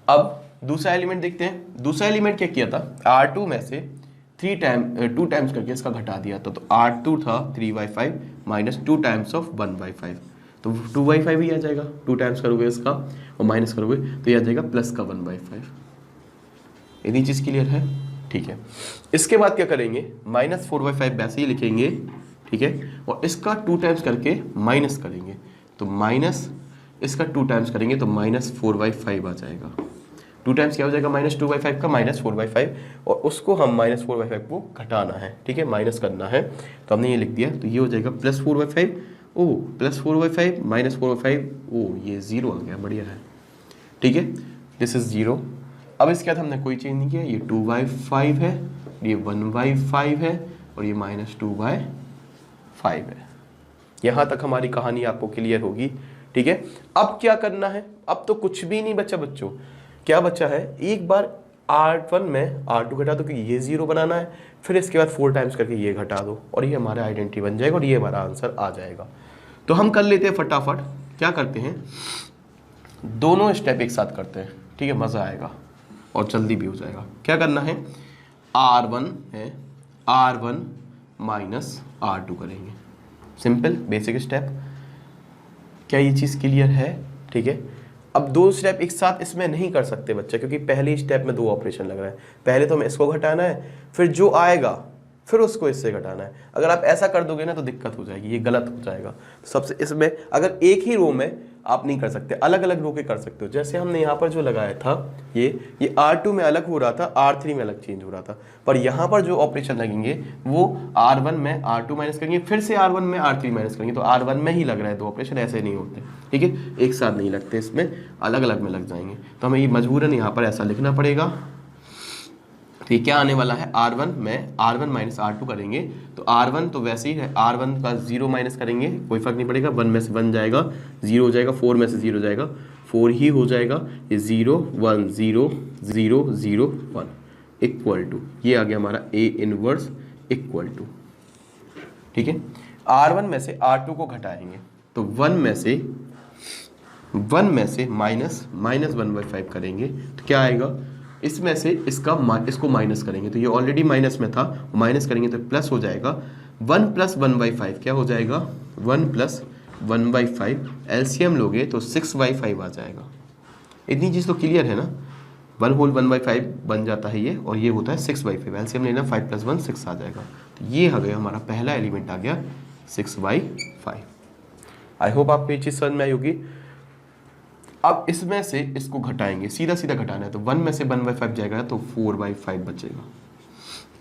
अब दूसरा एलिमेंट देखते हैं। दूसरा एलिमेंट क्या किया था? R2 में से 2 टाइम्स करके इसका घटा दिया था, तो R2 था 3/5 माइनस 2 टाइम्स ऑफ 1/5, तो 2/5 ही आ जाएगा। 2 टाइम्स करोगे इसका और माइनस करोगे तो ये आ जाएगा प्लस का 1/5। इतनी चीज क्लियर है, ठीक है। इसके बाद क्या करेंगे? -4/5 वैसे ही लिखेंगे, ठीक है, और इसका 2 टाइम्स करके माइनस करेंगे, तो माइनस इसका 2 टाइम्स करेंगे तो -4/5 आ जाएगा। 2 टाइम्स क्या हो जाएगा? -2/5 का -4/5, और उसको हम -4/5 को घटाना है, ठीक है, माइनस करना है, तो हमने ये लिख दिया। तो ये हो जाएगा +4/5, ओ +4/5 -4/5, ओ ये 0 आ गया, बढ़िया है, ठीक है। This is 0। अब इसके बाद हमने कोई चेंज नहीं किया, ये 2/5 है, ये 1/5 है, और ये -2/5 है। यहां तक हमारी कहानी आपको क्लियर होगी, ठीक है। अब क्या करना है? अब तो कुछ भी नहीं बचा बच्चों। क्या बचा है? एक बार R1 में R2 घटा दो, क्योंकि ये 0 बनाना है, फिर इसके बाद 4 टाइम्स करके ये घटा दो, और ये हमारा आइडेंटिटी बन जाएगा, और ये हमारा आंसर आ जाएगा। तो हम कर लेते हैं फटाफट। क्या करते हैं? दोनों स्टेप एक साथ करते हैं, ठीक है, मजा आएगा और जल्दी भी हो जाएगा। क्या करना है? R1 है, R1 माइनस R2 करेंगे, सिंपल बेसिक स्टेप। क्या ये चीज़ क्लियर है? ठीक है। अब दो स्टेप एक साथ इसमें नहीं कर सकते बच्चे, क्योंकि पहले स्टेप में दो ऑपरेशन लग रहा है। पहले तो हमें इसको घटाना है, फिर जो आएगा फिर उसको इससे घटाना है। अगर आप ऐसा कर दोगे ना तो दिक्कत हो जाएगी, ये गलत हो जाएगा। तो सबसे इसमें अगर एक ही रो में आप नहीं कर सकते, अलग अलग रो के कर सकते हो। जैसे हमने यहाँ पर जो लगाया था ये R2 में अलग हो रहा था, R3 में अलग चेंज हो रहा था, पर यहाँ पर जो ऑपरेशन लगेंगे वो R1 में R2 माइनस करेंगे, फिर से R1 में R3 माइनस करेंगे, तो R1 में ही लग रहा है। दो ऑपरेशन ऐसे नहीं होते, ठीक है, एक साथ नहीं लगते, इसमें अलग अलग में लग जाएंगे। तो हमें ये मजबूरन यहाँ पर ऐसा लिखना पड़ेगा। तो ये क्या आने वाला है, R1 में R1 माइनस R2 करेंगे तो R1 तो वैसे ही है, R1 का 0 माइनस करेंगे कोई फर्क नहीं पड़ेगा, 1 में से 1 जाएगा 0 हो जाएगा, 4 में से 0 जाएगा 4 ही हो जाएगा, ये 0 1 0 0 0 1 इक्वल टू, ये आ गया हमारा A इनवर्स इक्वल टू, ठीक है। R1 में से R2 को घटाएंगे तो 1 में से माइनस 1/5 करेंगे तो क्या आएगा, इसमें से इसको माइनस करेंगे तो ये ऑलरेडी माइनस में था, माइनस करेंगे तो प्लस हो जाएगा। 1 + 1/5 क्या हो जाएगा, 1 + 1/5 एलसीएम लोगे तो 6/5 आ जाएगा। इतनी चीज़ तो क्लियर है ना, 1 होल 1/5 बन जाता है ये, और ये होता है 6/5, एलसीएम लेना 5 + 1 6 आ जाएगा। तो ये आ गया हमारा पहला एलिमेंट आ गया 6/5। आई होप आपको ये चीज़ समझ में आई होगी। अब इसमें से इसको घटाएंगे, सीधा सीधा घटाना है, तो 1 में से 1/5 जाएगा तो 4/5 बचेगा।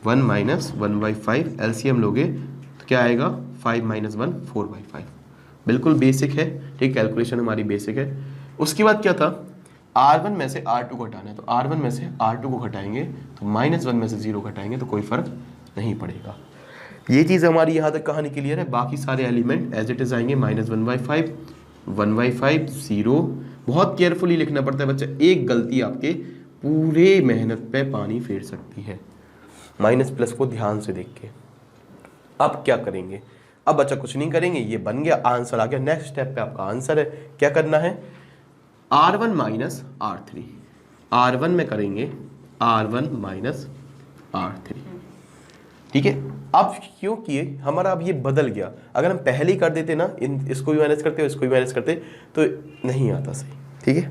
1 - 1/5 एलसीएम लोगे तो क्या आएगा, 5 - 1 4/5। बिल्कुल बेसिक है, ठीक, कैलकुलेशन हमारी बेसिक है। उसके बाद क्या था, R1 में से R2 को घटाना है, तो R1 में से R2 को घटाएंगे तो -1 में से 0 घटाएंगे तो कोई फर्क नहीं पड़ेगा। ये चीज़ हमारी यहाँ तक कहानी क्लियर है। बाकी सारे एलिमेंट एज इट इज आएंगे, -1/5 1/5 0। बहुत केयरफुली लिखना पड़ता है बच्चा, एक गलती आपके पूरे मेहनत पे पानी फेर सकती है। माइनस प्लस को ध्यान से देख के। अब क्या करेंगे, अब बच्चा कुछ नहीं करेंगे, ये बन गया, आंसर आ गया। नेक्स्ट स्टेप पे आपका आंसर है, क्या करना है, R1 माइनस R3, R1 में करेंगे R1 माइनस R3, ठीक है। अब क्यों किए, हमारा अब ये बदल गया। अगर हम पहले ही कर देते ना, इसको भी मैनेज करते इसको भी मैनेज करते तो नहीं आता सही, ठीक है।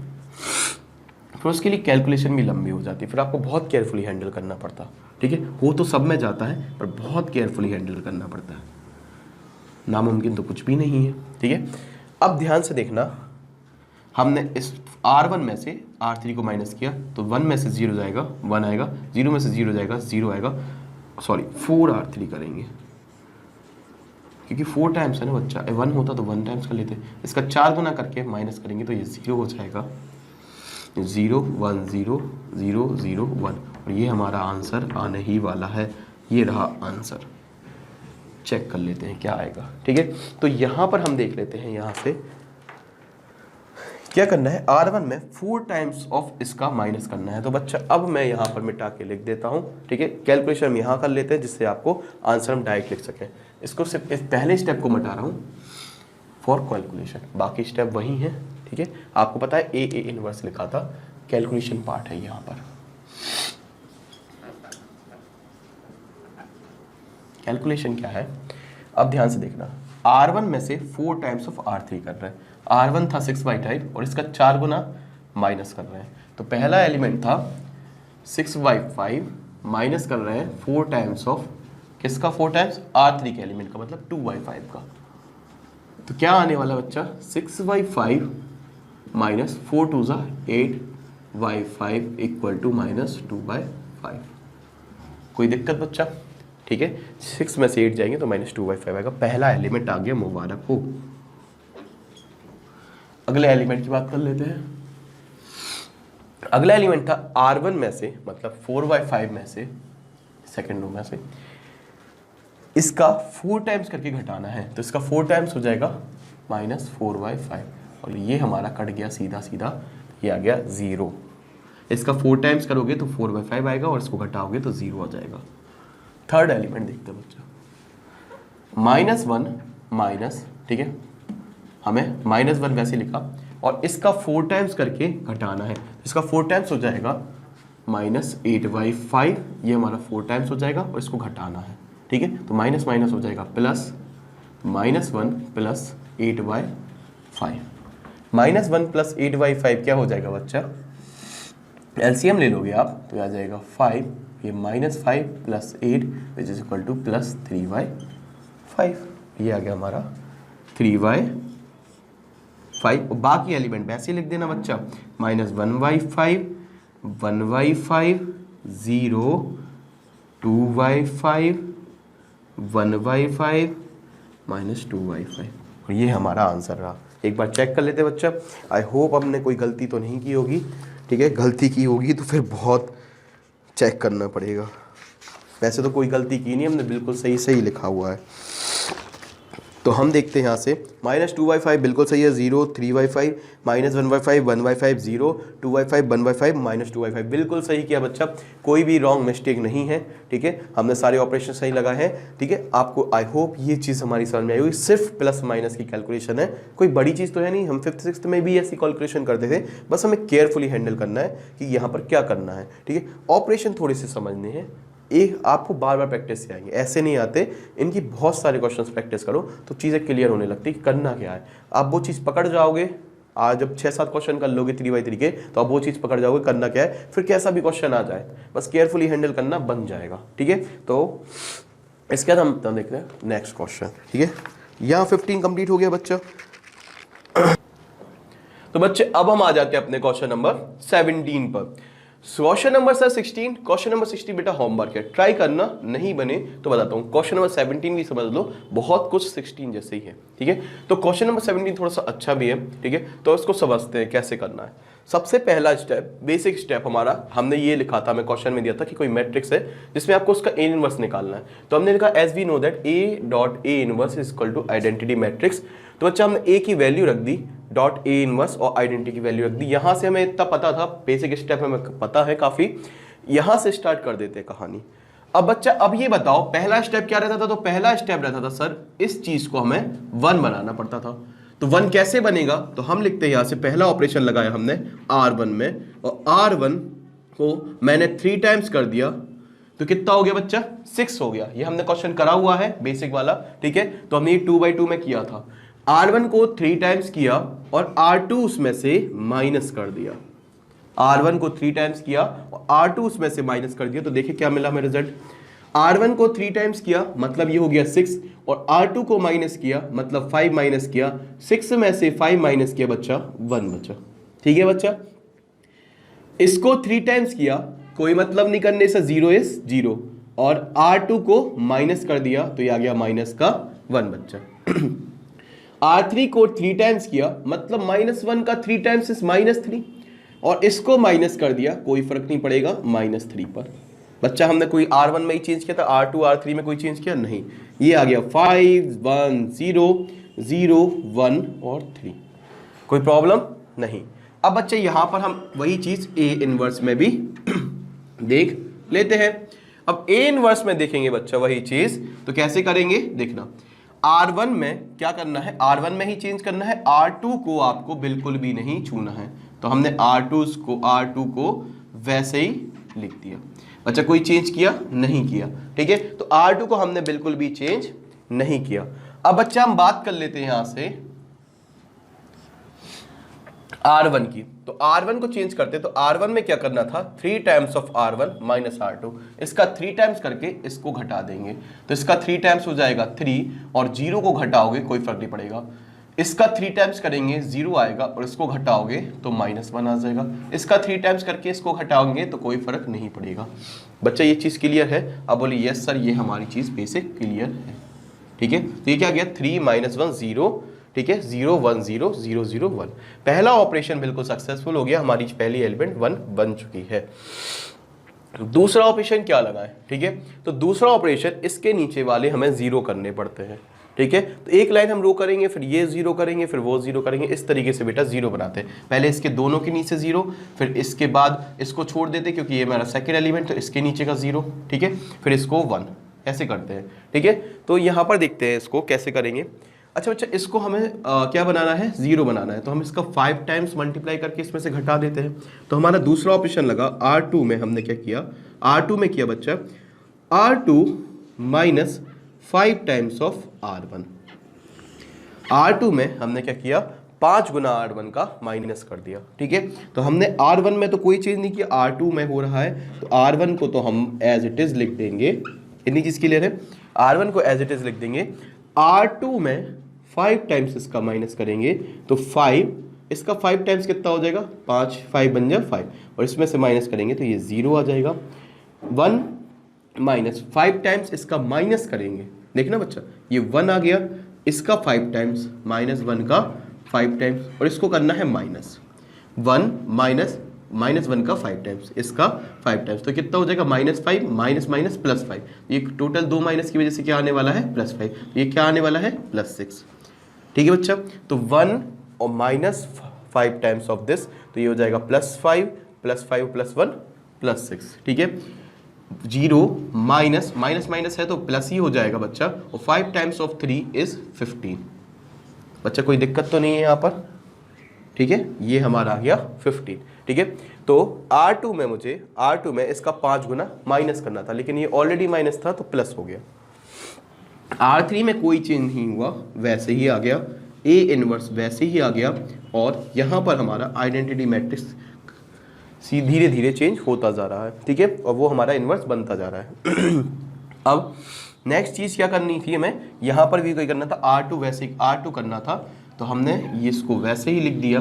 फिर उसके लिए कैलकुलेशन भी लंबी हो जाती है, फिर आपको बहुत केयरफुली हैंडल करना पड़ता, ठीक है। हो तो सब में जाता है पर बहुत केयरफुली हैंडल करना पड़ता है, नामुमकिन तो कुछ भी नहीं है, ठीक है। अब ध्यान से देखना, हमने इस R1 में से R3 को माइनस किया तो 1 में से 0 जाएगा 1 आएगा, 0 में से 0 जाएगा 0 आएगा, सॉरी 4R3 करेंगे क्योंकि 4 टाइम्स है ना बच्चा, 1 होता तो 1 टाइम्स कर लेते। इसका 4 गुना करके माइनस करेंगे तो ये 0 हो जाएगा, 0 1 0 0 0 1, और ये हमारा आंसर आने ही वाला है। ये रहा आंसर, चेक कर लेते हैं क्या आएगा, ठीक है। तो यहाँ पर हम देख लेते हैं, यहाँ से क्या करना है, R1 में 4 टाइम्स ऑफ इसका माइनस करना है। तो बच्चा अब मैं यहाँ पर मिटा के लिख देता हूँ, ठीक है। कैलकुलेशन हम यहाँ कर लेते हैं जिससे आपको आंसर हम डायरेक्ट लिख सकें। इसको सिर्फ इस पहले स्टेप को मिटा रहा हूँ फॉर कैलकुलेशन, बाकी स्टेप वही हैं, ठीक है। आपको पता है ए इनवर्स लिखा था, कैलकुलेशन पार्ट है यहाँ पर। कैलकुलेशन क्या है, अब ध्यान से देखना, R1 में से 4 टाइम्स ऑफ R3 कर रहे हैं। R1 था 6/5 और इसका 4 गुना माइनस कर रहे हैं। तो पहला एलिमेंट था 6/5 माइनस कर रहे हैं 4 टाइम्स ऑफ किसका, 4 टाइम्स R3 के एलिमेंट का, मतलब 2/5 का। तो क्या आने वाला बच्चा, 6/5 माइनस 4 2 8/5 इक्वल टू -2/5। कोई दिक्कत बच्चा, ठीक है। 6 में से 8 जाएंगे तो -2/5 आएगा। पहला एलिमेंट आ गया, मुबारक हो। अगले एलिमेंट की बात कर लेते हैं। अगला एलिमेंट था R1 में से, मतलब 4/5 में से, सेकेंड रो में से, इसका 4 टाइम्स करके घटाना है। तो इसका 4 टाइम्स हो जाएगा -4/5, और ये हमारा कट गया सीधा सीधा, ये आ गया 0। इसका 4 टाइम्स करोगे तो 4/5 आएगा और इसको घटाओगे तो 0 आ जाएगा। थर्ड एलिमेंट देखते हैं बच्चा, -1 माइनस, ठीक है, हमें -1 वैसे लिखा और इसका 4 टाइम्स करके घटाना है। इसका 4 टाइम्स हो जाएगा -8/5, ये हमारा 4 टाइम्स हो जाएगा और इसको घटाना है, ठीक है। तो माइनस माइनस हो जाएगा प्लस, -1 + 8/5 -1 + 8/5 क्या हो जाएगा बच्चा, एलसीएम ले लोगे आप तो आ जाएगा 5, ये -5 + 8 विच इज इक्वल टू +3/5, ये आ गया हमारा 3/5। और बाकी एलिमेंट वैसे ही लिख देना बच्चा, -1/5, 1/5, 0, 2/5, 1/5, -2/5, और ये हमारा आंसर रहा। एक बार चेक कर लेते बच्चा, आई होप हमने कोई गलती तो नहीं की होगी, ठीक है, गलती की होगी तो फिर बहुत चेक करना पड़ेगा। वैसे तो कोई गलती की नहीं, हमने बिल्कुल सही सही लिखा हुआ है। तो हम देखते हैं यहाँ से, -2/5 बिल्कुल सही है, 0, 3/5, -1/5, 1/5, 0, 2/5, 1/5, -2/5 बिल्कुल सही किया बच्चा, कोई भी रॉन्ग मिस्टेक नहीं है, ठीक है, हमने सारे ऑपरेशन सही लगाए हैं, ठीक है। आपको आई होप ये चीज़ हमारी समझ में आई होगी, सिर्फ प्लस माइनस की कैलकुलेशन है, कोई बड़ी चीज़ तो है नहीं, हम 5th 6th में भी ऐसी कैलकुलेशन करते थे, बस हमें केयरफुली हैंडल करना है कि यहाँ पर क्या करना है, ठीक है। ऑपरेशन थोड़े से समझने हैं, एक आपको बार बार प्रैक्टिस से आएंगे, ऐसे नहीं आते, इनकी बहुत सारे क्वेश्चंस प्रैक्टिस करो तो चीज़ें क्लियर होने लगती कि करना क्या है। आप वो चीज़ पकड़ जाओगे, आज जब 6-7 क्वेश्चन कर लोगे 3x3 के, तो आप वो चीज़ पकड़ जाओगे करना क्या है, फिर कैसा भी क्वेश्चन आ जाए बस केयरफुली हैंडल करना बन जाएगा, ठीक है। तो इसके बाद हम देखते हैं नेक्स्ट क्वेश्चन, ठीक है। यहाँ 15 कंप्लीट हो गया बच्चा। तो बच्चे अब हम आ जाते हैं अपने क्वेश्चन नंबर 17 पर। क्वेश्चन नंबर 16, क्वेश्चन नंबर 16 बेटा होमवर्क है, ट्राई करना, नहीं बने तो बताता हूँ। क्वेश्चन नंबर 17 भी समझ लो, बहुत कुछ 16 जैसे ही है, ठीक है। तो क्वेश्चन नंबर 17 थोड़ा सा अच्छा भी है, ठीक है, तो इसको समझते हैं कैसे करना है। सबसे पहला स्टेप, बेसिक स्टेप हमारा, हमने ये लिखा था, हमें क्वेश्चन में दिया था कि कोई मैट्रिक्स है जिसमें आपको उसका ए इनवर्स निकालना है, तो हमने लिखा as we know that A.A inverse is equal to identity matrix. तो बच्चा हमने ए की वैल्यू रख दी, डॉट ए इनवर्स और आइडेंटिटी की वैल्यू रख दी। यहां से हमें इतना पता था, बेसिक स्टेप हमें पता है काफी, यहां से स्टार्ट कर देते हैं कहानी। अब बच्चा अब ये बताओ पहला स्टेप क्या रहता था, तो पहला स्टेप रहता था सर इस चीज को हमें 1 बनाना पड़ता था। तो 1 कैसे बनेगा, तो हम लिखते हैं यहां से, पहला ऑपरेशन लगाया हमने R1 में, और R1 को मैंने 3 टाइम्स कर दिया, तो कितना हो गया बच्चा, 6 हो गया। ये हमने क्वेश्चन करा हुआ है बेसिक वाला, ठीक है। तो हमने ये 2/2 में किया था, R1 को 3 टाइम्स किया और R2 उसमें से माइनस कर दिया। R1 को 3 टाइम्स किया और R2 उसमें से माइनस कर दिया, तो देखिए क्या मिला हमें रिजल्ट। R1 को 3 टाइम्स किया मतलब ये हो गया 6, और R2 को माइनस किया मतलब 5 माइनस किया, 6 में से 5 माइनस किया बच्चा 1 बचा, ठीक है बच्चा। इसको 3 टाइम्स किया, कोई मतलब नहीं करने से, 0 इज 0, और R2 को माइनस कर दिया तो ये आ गया माइनस का 1 बच्चा। R3 को 3 टाइम्स किया मतलब -1 का 3 टाइम्स इज -3, और इसको माइनस कर दिया, कोई फर्क नहीं पड़ेगा, -3 पर। बच्चा हमने कोई R1 में ही चेंज किया था, R2 R3 में कोई चेंज किया नहीं, ये आ गया 5 1 0 0 1 और 3, कोई प्रॉब्लम नहीं। अब बच्चे यहां पर हम वही चीज A इनवर्स में भी देख लेते हैं। अब A इनवर्स में देखेंगे बच्चा वही चीज, तो कैसे करेंगे देखना। R1 में क्या करना है, R1 में ही चेंज करना है, R2 को आपको बिल्कुल भी नहीं छूना है, तो हमने R2 को वैसे ही लिख दिया। बच्चा कोई चेंज किया नहीं किया, ठीक है। तो R2 को हमने बिल्कुल भी चेंज नहीं किया। अब बच्चा हम बात कर लेते हैं यहां से R1 की, तो R1 को चेंज करते, तो R1 में क्या करना था, 3 times of R1 minus R2, इसका 3 टाइम्स करके इसको घटा देंगे, तो इसका 3 टाइम्स हो जाएगा 3, और 0 को घटाओगे कोई फर्क नहीं पड़ेगा, इसका 3 टाइम्स करेंगे 0 आएगा, और इसको घटाओगे तो -1 आ जाएगा, इसका 3 टाइम्स करके इसको घटाओगे तो कोई फर्क नहीं पड़ेगा। बच्चा ये चीज क्लियर है, अब बोलिए यस सर ये हमारी चीज बेसिक क्लियर है, ठीक है। तो ये क्या गया, 3 -1 0, ठीक है, 0 1 0 0 0 1, पहला ऑपरेशन बिल्कुल सक्सेसफुल हो गया, हमारी पहली एलिमेंट 1 बन चुकी है। दूसरा ऑपरेशन क्या लगा है, ठीक है, तो दूसरा ऑपरेशन इसके नीचे वाले हमें 0 करने पड़ते हैं, ठीक है। तो एक लाइन हम रो करेंगे, फिर ये 0 करेंगे, फिर वो 0 करेंगे, इस तरीके से बेटा 0 बनाते हैं। पहले इसके दोनों के नीचे 0, फिर इसके बाद इसको छोड़ देते क्योंकि ये मेरा सेकंड एलिमेंट, तो इसके नीचे का 0, ठीक है, फिर इसको 1, ऐसे करते हैं, ठीक है। तो यहाँ पर देखते हैं इसको कैसे करेंगे। अच्छा बच्चा इसको हमें क्या बनाना है, 0 बनाना है, तो हम इसका 5 टाइम्स मल्टीप्लाई करके इसमें से घटा देते हैं। तो हमारा दूसरा ऑप्शन लगा, R2 में हमने क्या किया, R2 में किया बच्चा R2 -5 times of R1, R2 में हमने क्या किया 5 गुना R1 का माइनस कर दिया। ठीक है, तो हमने R1 में तो कोई चेंज नहीं किया, R2 में हो रहा है, तो R1 को तो हम एज इट इज लिख देंगे। इतनी चीज क्लियर है, R1 को एज इट इज लिख देंगे। R2 में 5 टाइम्स इसका माइनस करेंगे तो 5, इसका 5 टाइम्स कितना हो जाएगा, 5, 5 बन जाए 5, और इसमें से माइनस करेंगे तो ये 0 आ जाएगा। 1 माइनस 5 टाइम्स इसका माइनस करेंगे, देखना बच्चा, ये 1 आ गया, इसका 5 टाइम्स माइनस 1 का 5 टाइम्स, और इसको करना है माइनस 1 माइनस 1 का 5 टाइम्स, इसका 5 टाइम्स, तो कितना हो जाएगा, -5 माइनस माइनस +5, ये टोटल 2 माइनस की वजह से क्या आने वाला है, +5, तो ये क्या आने वाला है, +6। ठीक है बच्चा, तो 1 और -5 टाइम्स ऑफ दिस, तो ये हो जाएगा +5 +5 +1 +6। ठीक है, 0 माइनस माइनस है तो प्लस ही हो जाएगा बच्चा, और 5 टाइम्स ऑफ 3 इज 15। बच्चा कोई दिक्कत तो नहीं है यहाँ पर? ठीक है, ये हमारा आ गया 15। ठीक है, तो R2 में मुझे R2 में इसका 5 गुना माइनस करना था, लेकिन ये ऑलरेडी माइनस था तो प्लस हो गया। R3 में कोई चेंज नहीं हुआ, वैसे ही आ गया, A इनवर्स वैसे ही आ गया, और यहाँ पर हमारा आइडेंटिटी मैट्रिक्स धीरे धीरे चेंज होता जा रहा है। ठीक है, और वो हमारा इनवर्स बनता जा रहा है। अब नेक्स्ट चीज़ क्या करनी थी हमें, यहाँ पर भी कोई करना था, R2 वैसे R2 करना था, तो हमने ये इसको वैसे ही लिख दिया।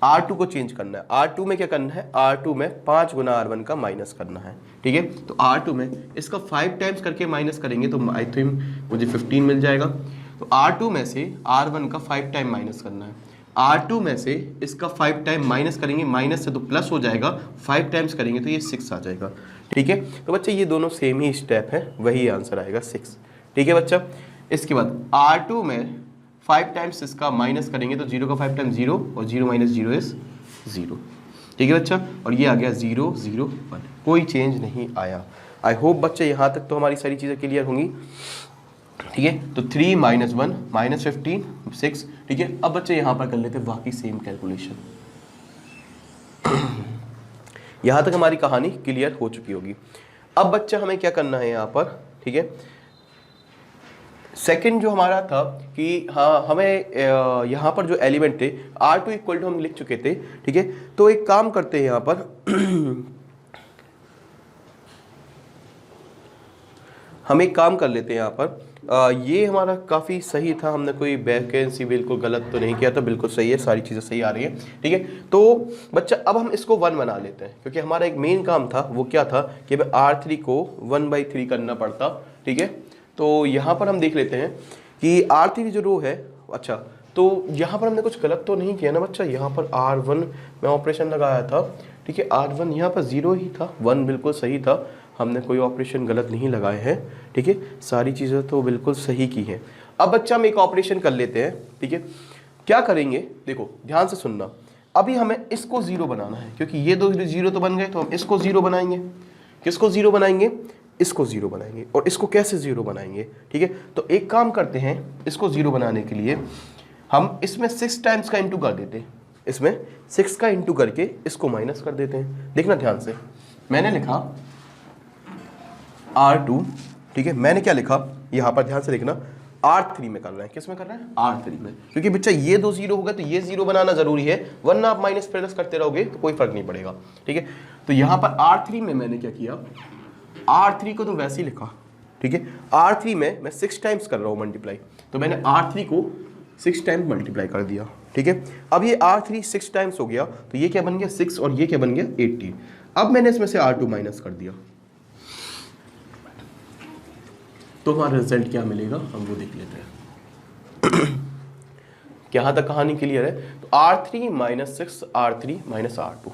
R2 को चेंज करना है, R2 में क्या करना है, R2 में 5 गुना R1 का माइनस करना है। ठीक है, तो R2 में इसका 5 टाइम्स करके माइनस करेंगे तो आई थिंक मुझे 15 मिल जाएगा। तो R2 में से R1 का 5 टाइम माइनस करना है, R2 में से इसका 5 टाइम माइनस करेंगे, माइनस से तो प्लस हो जाएगा, 5 टाइम्स करेंगे तो ये 6 आ जाएगा। ठीक है, तो बच्चे ये दोनों सेम ही स्टेप है, वही आंसर आएगा 6। ठीक है बच्चा, इसके बाद R2 में 5 टाइम्स इसका माइनस करेंगे तो 0 का 5 टाइम्स 0, और 0 माइनस 0 इज 0। ठीक है बच्चा, और ये आ गया 0 0 1, कोई चेंज नहीं आया। आई होप बच्चे यहाँ तक तो हमारी सारी चीज़ें क्लियर होंगी। ठीक है, तो 3 - 1 -15 6। ठीक है, अब बच्चे यहाँ पर कर लेते हैं बाकी सेम कैलकुलेशन। यहाँ तक हमारी कहानी क्लियर हो चुकी होगी। अब बच्चा हमें क्या करना है यहाँ पर, ठीक है, सेकंड जो हमारा था कि हाँ हमें यहाँ पर जो एलिमेंट थे R2 इक्वल टू हम लिख चुके थे। ठीक है, तो एक काम करते हैं यहाँ पर हम एक काम कर लेते हैं यहाँ पर, ये हमारा काफ़ी सही था, हमने कोई वैकेंसी बिल्कुल गलत तो नहीं किया था, बिल्कुल सही है, सारी चीज़ें सही आ रही है। ठीक है, तो बच्चा अब हम इसको 1 बना लेते हैं, क्योंकि हमारा एक मेन काम था वो क्या था कि R3 को 1/3 करना पड़ता। ठीक है, तो यहाँ पर हम देख लेते हैं कि R3 जो रो है, अच्छा तो यहाँ पर हमने कुछ गलत तो नहीं किया ना बच्चा, यहाँ पर R1 में ऑपरेशन लगाया था। ठीक है, R1 यहाँ पर 0 ही था, 1 बिल्कुल सही था, हमने कोई ऑपरेशन गलत नहीं लगाए हैं। ठीक है, सारी चीज़ें तो बिल्कुल सही की हैं। अब बच्चा हम एक ऑपरेशन कर लेते हैं। ठीक है, क्या करेंगे, देखो ध्यान से सुनना, अभी हमें इसको 0 बनाना है, क्योंकि ये दो 0 तो बन गए, तो हम इसको 0 बनाएंगे। किसको 0 बनाएंगे, इसको 0 बनाएंगे। और इसको कैसे 0 बनाएंगे, ठीक है, तो एक काम करते हैं, इसको 0 बनाने के लिए हम इसमें 6 टाइम्स का इंटू कर देते हैं, इसमें 6 का इंटू करके इसको माइनस कर देते हैं। देखना ध्यान से, मैंने लिखा R2, ठीक है, मैंने क्या लिखा यहाँ पर, ध्यान से देखना, R3 में करना है। किस में करना है, R3 में, क्योंकि बच्चा ये दो 0 होगा तो ये 0 बनाना जरूरी है, वरना आप माइनस प्लस करते रहोगे तो कोई फर्क नहीं पड़ेगा। ठीक है, तो यहाँ पर R3 में मैंने क्या किया, R3 को तो वैसे ही लिखा। ठीक है, R3 में मैं 6 टाइम्स कर रहा हूँ मल्टीप्लाई, तो मैंने R3 को 6 टाइम्स मल्टीप्लाई कर दिया। ठीक है, अब ये R3 6 टाइम्स हो गया, तो ये क्या बन गया 6, और ये क्या बन गया 18। अब मैंने इसमें से R2 माइनस कर दिया, तो हमारा रिजल्ट क्या मिलेगा हम वो देख लेते हैं। यहाँ तक कहानी क्लियर है, तो R3 - 6 R3 - R2।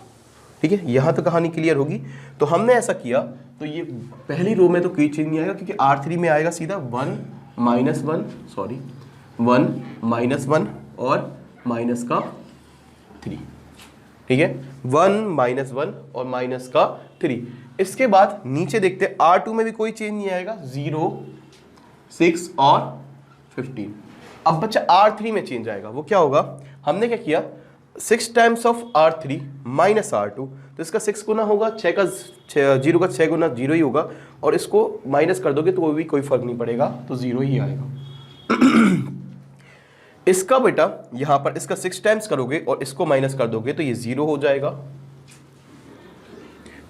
ठीक है, यहाँ तक कहानी क्लियर होगी। तो हमने ऐसा किया, तो ये पहली रो में तो कोई चेंज नहीं आएगा, क्योंकि R3 में आएगा सीधा 1 - 1 और माइनस का 3। ठीक है, 1 - 1 और माइनस का 3। इसके बाद नीचे देखते हैं, R2 में भी कोई चेंज नहीं आएगा, 0 6 और 15। अब बच्चा R3 में चेंज आएगा, वो क्या होगा, हमने क्या किया, 6 times of R3 minus R2, तो इसका 6 गुना होगा, 0 का 6 गुना 0 ही होगा, और इसको माइनस कर दोगे तो वो भी कोई फर्क नहीं पड़ेगा, तो 0 ही आएगा। इसका बेटा यहां पर इसका 6 टाइम्स करोगे और इसको माइनस कर दोगे तो ये 0 हो जाएगा।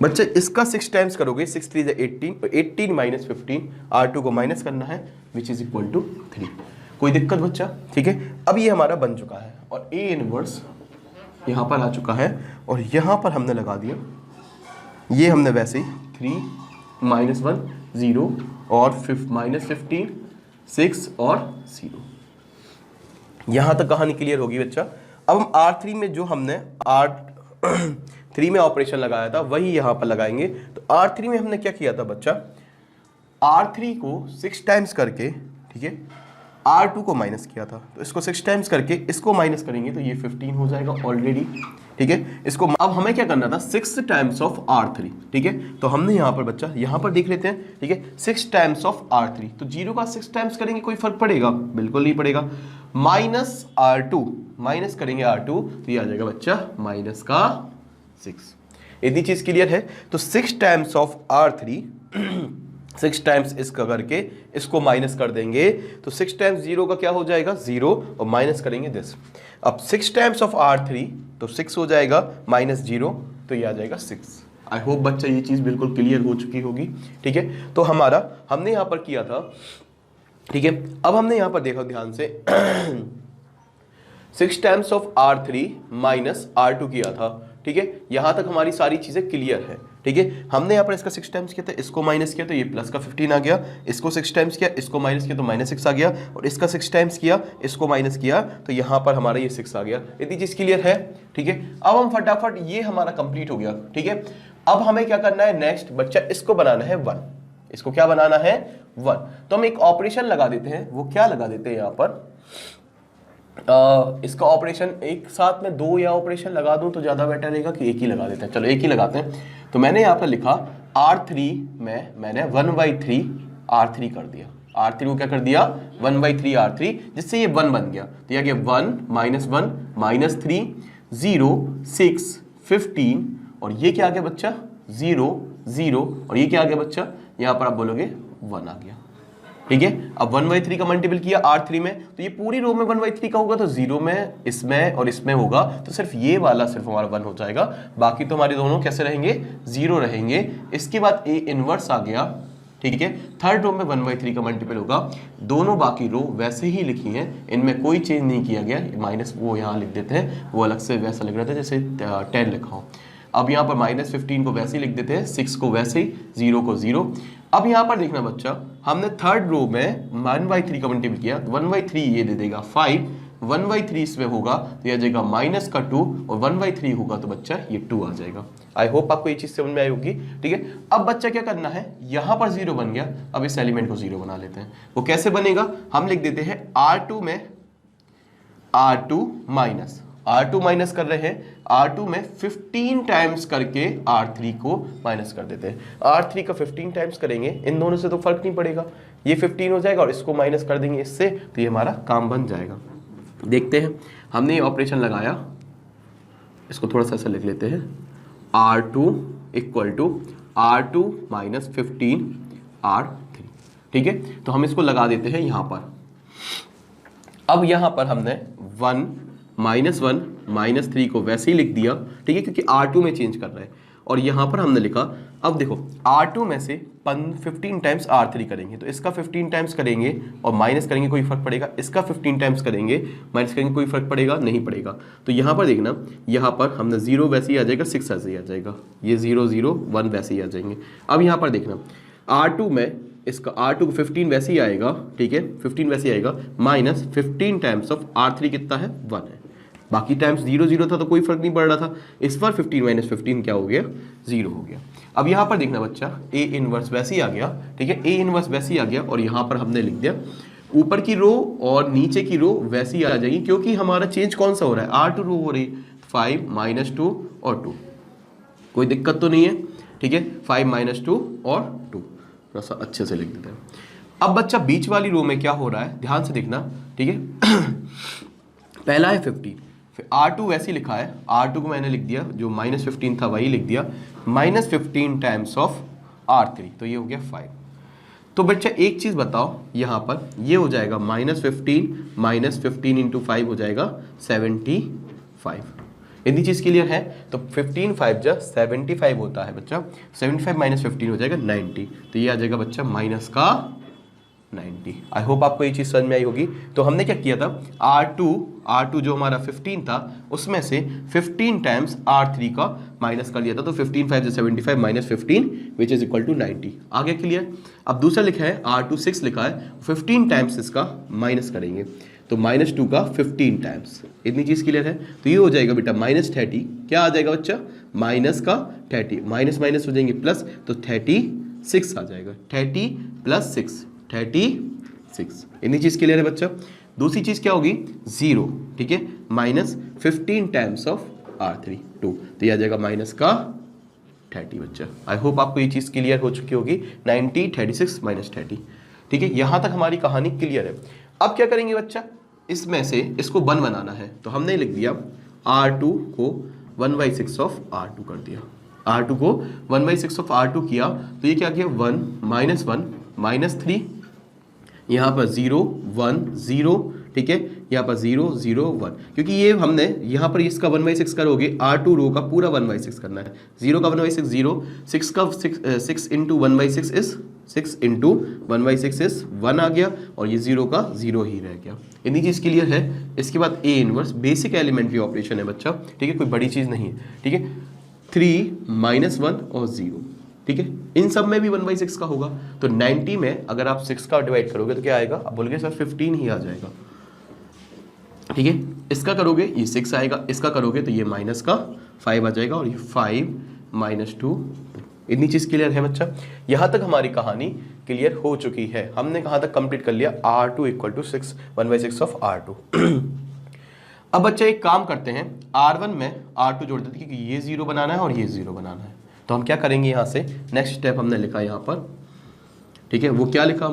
बच्चा इसका 6 टाइम्स करोगे, 6 3 18, 18 माइनस 15, R2 को माइनस करना है विच इज इक्वल टू 3। कोई दिक्कत बच्चा? ठीक है, अब ये हमारा बन चुका है और A इनवर्स यहां पर आ चुका है और यहां पर हमने लगा दिया, ये हमने वैसे ही 3 माइनस 1 0 और माइनस 15 6 और 0। यहां तक कहानी क्लियर होगी बच्चा। अब हम R3 में जो हमने R3 में ऑपरेशन लगाया था वही यहां पर लगाएंगे। तो R3 में हमने क्या किया था बच्चा, R3 को 6 टाइम्स करके, ठीक है, R2 को माइनस किया था। तो इसको 6 टाइम्स करके इसको माइनस करेंगे तो ये 15 हो जाएगा ऑलरेडी। ठीक है, इसको अब हमें क्या करना था, 6 टाइम्स ऑफ R3। ठीक है, तो हमने यहाँ पर बच्चा यहाँ पर देख लेते हैं। ठीक है, 6 टाइम्स ऑफ R3, तो 0 का 6 टाइम्स करेंगे कोई फर्क पड़ेगा? बिल्कुल नहीं पड़ेगा। माइनस R2, माइनस करेंगे R2 तो ये आ जाएगा बच्चा माइनस का 6। इतनी चीज क्लियर है। तो 6 टाइम्स ऑफ R3 6 टाइम्स इसका करके इसको माइनस कर देंगे तो 6 टाइम्स 0 का क्या हो जाएगा, 0, और माइनस करेंगे दिस। अब 6 टाइम्स ऑफ R3 तो 6 हो जाएगा, माइनस 0 तो ये आ जाएगा 6। आई होप बच्चा ये चीज बिल्कुल क्लियर हो चुकी होगी। ठीक है, तो हमने यहां पर किया था। ठीक है, अब हमने यहां पर देखा ध्यान से 6 times of R3 minus R2 किया था। ठीक है, यहां तक हमारी सारी चीजें क्लियर है। ठीक है, हमने यहाँ पर इसका 6 टाइम्स किया था, इसको माइनस किया तो ये प्लस का 15 आ गया, इसको 6 टाइम्स किया, इसको माइनस किया तो माइनस 6 आ गया, और इसका 6 टाइम्स किया, इसको माइनस किया तो यहाँ पर हमारा ये 6 आ गया। इतनी चीज क्लियर है। ठीक है, अब हम फटाफट, ये हमारा कंप्लीट हो गया। ठीक है, अब हमें क्या करना है नेक्स्ट बच्चा, इसको बनाना है 1। इसको क्या बनाना है, 1। तो हम एक ऑपरेशन लगा देते हैं। वो क्या लगा देते हैं यहाँ पर, इसका ऑपरेशन एक साथ में 2 या ऑपरेशन लगा दूं तो ज्यादा बेटर रहेगा कि एक ही लगा देते हैं। चलो एक ही लगाते हैं। तो मैंने यहाँ पर लिखा R3 में मैंने 1/3 R3 कर दिया। R3 को क्या कर दिया, 1/3 R3, जिससे ये 1 बन गया। तो यह 1 माइनस 1 माइनस 3 0 6 15, और ये क्या आ गया बच्चा, 0 0, और ये क्या आ गया बच्चा, यहाँ पर आप बोलोगे 1 आ गया। ठीक है, अब 1/3 का मल्टीपल किया R3 में तो ये पूरी रो में 1/3 का होगा, तो 0 में, इसमें और इसमें होगा, तो सिर्फ ये वाला सिर्फ हमारा 1 हो जाएगा। बाकी तो हमारे दोनों कैसे रहेंगे, 0 रहेंगे। इसके बाद A इनवर्स आ गया। ठीक है, थर्ड रो में 1/3 का मल्टीपल होगा। दोनों बाकी रो वैसे ही लिखी हैं, इनमें कोई चेंज नहीं किया गया। माइनस वो यहाँ लिख देते हैं, वो अलग से वैसा लिख रहा था जैसे 10 लिखा हो। अब यहाँ पर माइनस 15 को वैसे ही लिख देते हैं, 6 को वैसे ही, 0 को 0। अब यहाँ पर देखना बच्चा, हमने थर्ड रो में 1/3 का मल्टीपल किया, 1/3 ये दे देगा 5, 1/3 इसमें होगा तो ये आ जाएगा माइनस का 2, और 1/3 होगा तो बच्चा ये 2 आ जाएगा। आई होप आपको ये चीज समझ में आई होगी। ठीक है, अब बच्चा क्या करना है, यहाँ पर 0 बन गया, अब इस एलिमेंट को 0 बना लेते हैं। वो कैसे बनेगा, हम लिख देते हैं R2 में R2 माइनस कर रहे हैं, R2 में 15 टाइम्स करके R3 को माइनस कर देते हैं। R3 का 15 टाइम्स करेंगे, इन दोनों से तो फर्क नहीं पड़ेगा, ये 15 हो जाएगा और इसको माइनस कर देंगे इससे, तो ये हमारा काम बन जाएगा। देखते हैं, हमने ये ऑपरेशन लगाया, इसको थोड़ा सा ऐसा लिख लेते हैं, R2 equal to R2 minus 15 R3। ठीक है, तो हम इसको लगा देते हैं यहाँ पर। अब यहाँ पर हमने 1 माइनस 3 को वैसे ही लिख दिया। ठीक है, क्योंकि R2 में चेंज कर रहे हैं, और यहाँ पर हमने लिखा, अब देखो R2 में से 15 टाइम्स R3 करेंगे, तो इसका 15 टाइम्स करेंगे और माइनस करेंगे, कोई फर्क पड़ेगा? इसका 15 टाइम्स करेंगे, माइनस करेंगे, कोई फर्क पड़ेगा? नहीं पड़ेगा। तो यहाँ पर देखना, यहाँ पर हमने 0 वैसे ही आ जाएगा, 6 ऐसे ही आ जाएगा, ये 0 0 1 वैसे ही आ जाएंगे। अब यहाँ पर देखना, R2 में इसका R2 को 15 वैसे ही आएगा। ठीक है, 15 वैसे ही आएगा, माइनस 15 टाइम्स ऑफ R3 कितना है, 1 है। बाकी टाइम्स 0 0 था तो कोई फर्क नहीं पड़ रहा था, इस बार 15 माइनस 15 क्या हो गया, 0 हो गया। अब यहाँ पर देखना बच्चा, A इनवर्स वैसे ही आ गया। ठीक है, A इनवर्स वैसे ही आ गया, और यहाँ पर हमने लिख दिया ऊपर की रो और नीचे की रो वैसे ही आ जाएगी, क्योंकि हमारा चेंज कौन सा हो रहा है, R2 रो हो रही, 5 माइनस 2 और 2, कोई दिक्कत तो नहीं है। ठीक है, 5 माइनस 2 और 2, थोड़ा सा अच्छे से लिख देते हैं। अब बच्चा बीच वाली रो में क्या हो रहा है, ध्यान से देखना। ठीक है, पहला है 15, फिर R2 वैसे ही लिखा है, R2 को मैंने लिख दिया, जो माइनस 15 था वही लिख दिया, माइनस 15 टाइम्स ऑफ R3, तो ये हो गया 5। तो बच्चा एक चीज बताओ, यहां पर ये हो जाएगा -15 इंटू 5 हो जाएगा 75। इतनी चीज क्लियर है? तो 15 5 जा 75 होता है बच्चा, 75 माइनस 15 हो जाएगा 90, तो ये आ जाएगा बच्चा माइनस का 90। आई होप आपको ये चीज समझ में आई होगी। तो हमने क्या किया था, R2 जो हमारा 15 था उसमें से 15 टाइम्स R3 का माइनस कर लिया था, तो 15 5 से 75 minus 15 which is equal to 90। आगे क्लियर? अब दूसरा लिखा है R2 6 लिखा है, 15 टाइम्स इसका माइनस करेंगे तो -2 का 15 टाइम्स। इतनी चीज क्लियर है? तो ये हो जाएगा बेटा -30, क्या आ जाएगा बच्चा, माइनस का 30, माइनस माइनस हो जाएंगे प्लस, तो 36 आ जाएगा, 30 प्लस 6 36। इतनी चीज क्लियर है बच्चा? दूसरी चीज क्या होगी, 0, ठीक है, -15 टाइम्स ऑफ R3 2, तो ये आ जाएगा माइनस का 30 बच्चा। आई होप आपको ये चीज क्लियर हो चुकी होगी। 90 36 -30, ठीक है, यहां तक हमारी कहानी क्लियर है। अब क्या करेंगे बच्चा, इसमें से इसको 1 बनाना है, तो हमने लिख दिया R2 को 1/6 ऑफ R2 कर दिया, R2 को 1/6 ऑफ R2 किया, तो ये क्या किया, 1 -1 -3, यहाँ पर 0 1 0, ठीक है, यहाँ पर 0 0 1, क्योंकि ये हमने यहाँ पर इसका 1/6 करोगे, R2 रो का पूरा 1/6 करना है, 0 का 1/6 0, 6 का 6 इंटू 1/6 इज 6 इंटू 1/6 इज 1 आ गया, और ये 0 का 0 ही रह गया। इतनी चीज़ क्लियर है? इसके बाद A inverse, basic elementary operation है बच्चा, ठीक है, कोई बड़ी चीज़ नहीं है, ठीक है, 3 -1 और 0, ठीक है, इन सब में भी 1/6 का होगा, तो 90 में अगर आप 6 का डिवाइड करोगे तो क्या आएगा, आप बोलोगे सर 15 ही आ जाएगा, ठीक है, इसका करोगे ये 6 आएगा, इसका करोगे तो ये माइनस का 5 आ जाएगा, और ये 5 -2। इतनी चीज क्लियर है बच्चा? यहां तक हमारी कहानी क्लियर हो चुकी है। हमने कहां तक कंप्लीट कर लिया, R2 equal to 6 1/6 of R2। अब बच्चा एक काम करते हैं, R1 में R2 जोड़ देते हैं, क्योंकि ये 0 बनाना है और ये 0 बनाना है, तो हम क्या करेंगे, यहां से नेक्स्ट स्टेप हमने लिखा यहां पर, ठीक है, वो क्या लिखा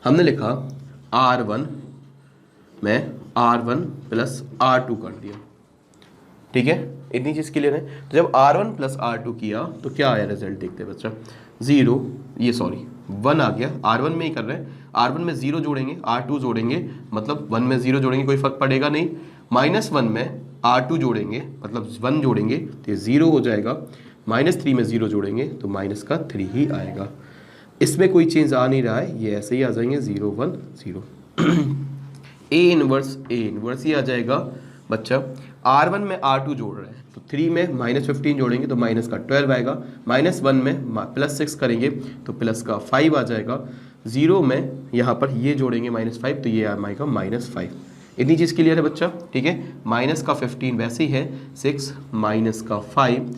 हमने लिखा R1 में R1 प्लस R2 कर दिया, ठीक है, इतनी चीज क्लियर है? तो जब R1 प्लस R2 किया तो क्या आया रिजल्ट, देखते हैं बच्चा, 1 आ गया, R1 में ही कर रहे हैं, R1 में 0 जोड़ेंगे, R2 जोड़ेंगे, मतलब 1 में 0 जोड़ेंगे कोई फर्क पड़ेगा नहीं, -1 में R2 जोड़ेंगे मतलब 1 जोड़ेंगे तो ये 0 हो जाएगा, -3 में 0 जोड़ेंगे तो माइनस का 3 ही आएगा। इसमें कोई चेंज आ नहीं रहा है, ये ऐसे ही आ जाएंगे 0 1 0। A इनवर्स ही आ जाएगा बच्चा, R1 में R2 जोड़ रहे हैं तो 3 में -15 जोड़ेंगे तो माइनस का 12 आएगा, -1 में +6 करेंगे तो प्लस का 5 आ जाएगा, 0 में यहाँ पर ये जोड़ेंगे -5 तो ये आएगा -5। इतनी चीज़ क्लियर है बच्चा, ठीक है, माइनस का 15 वैसे ही है, 6 माइनस का 5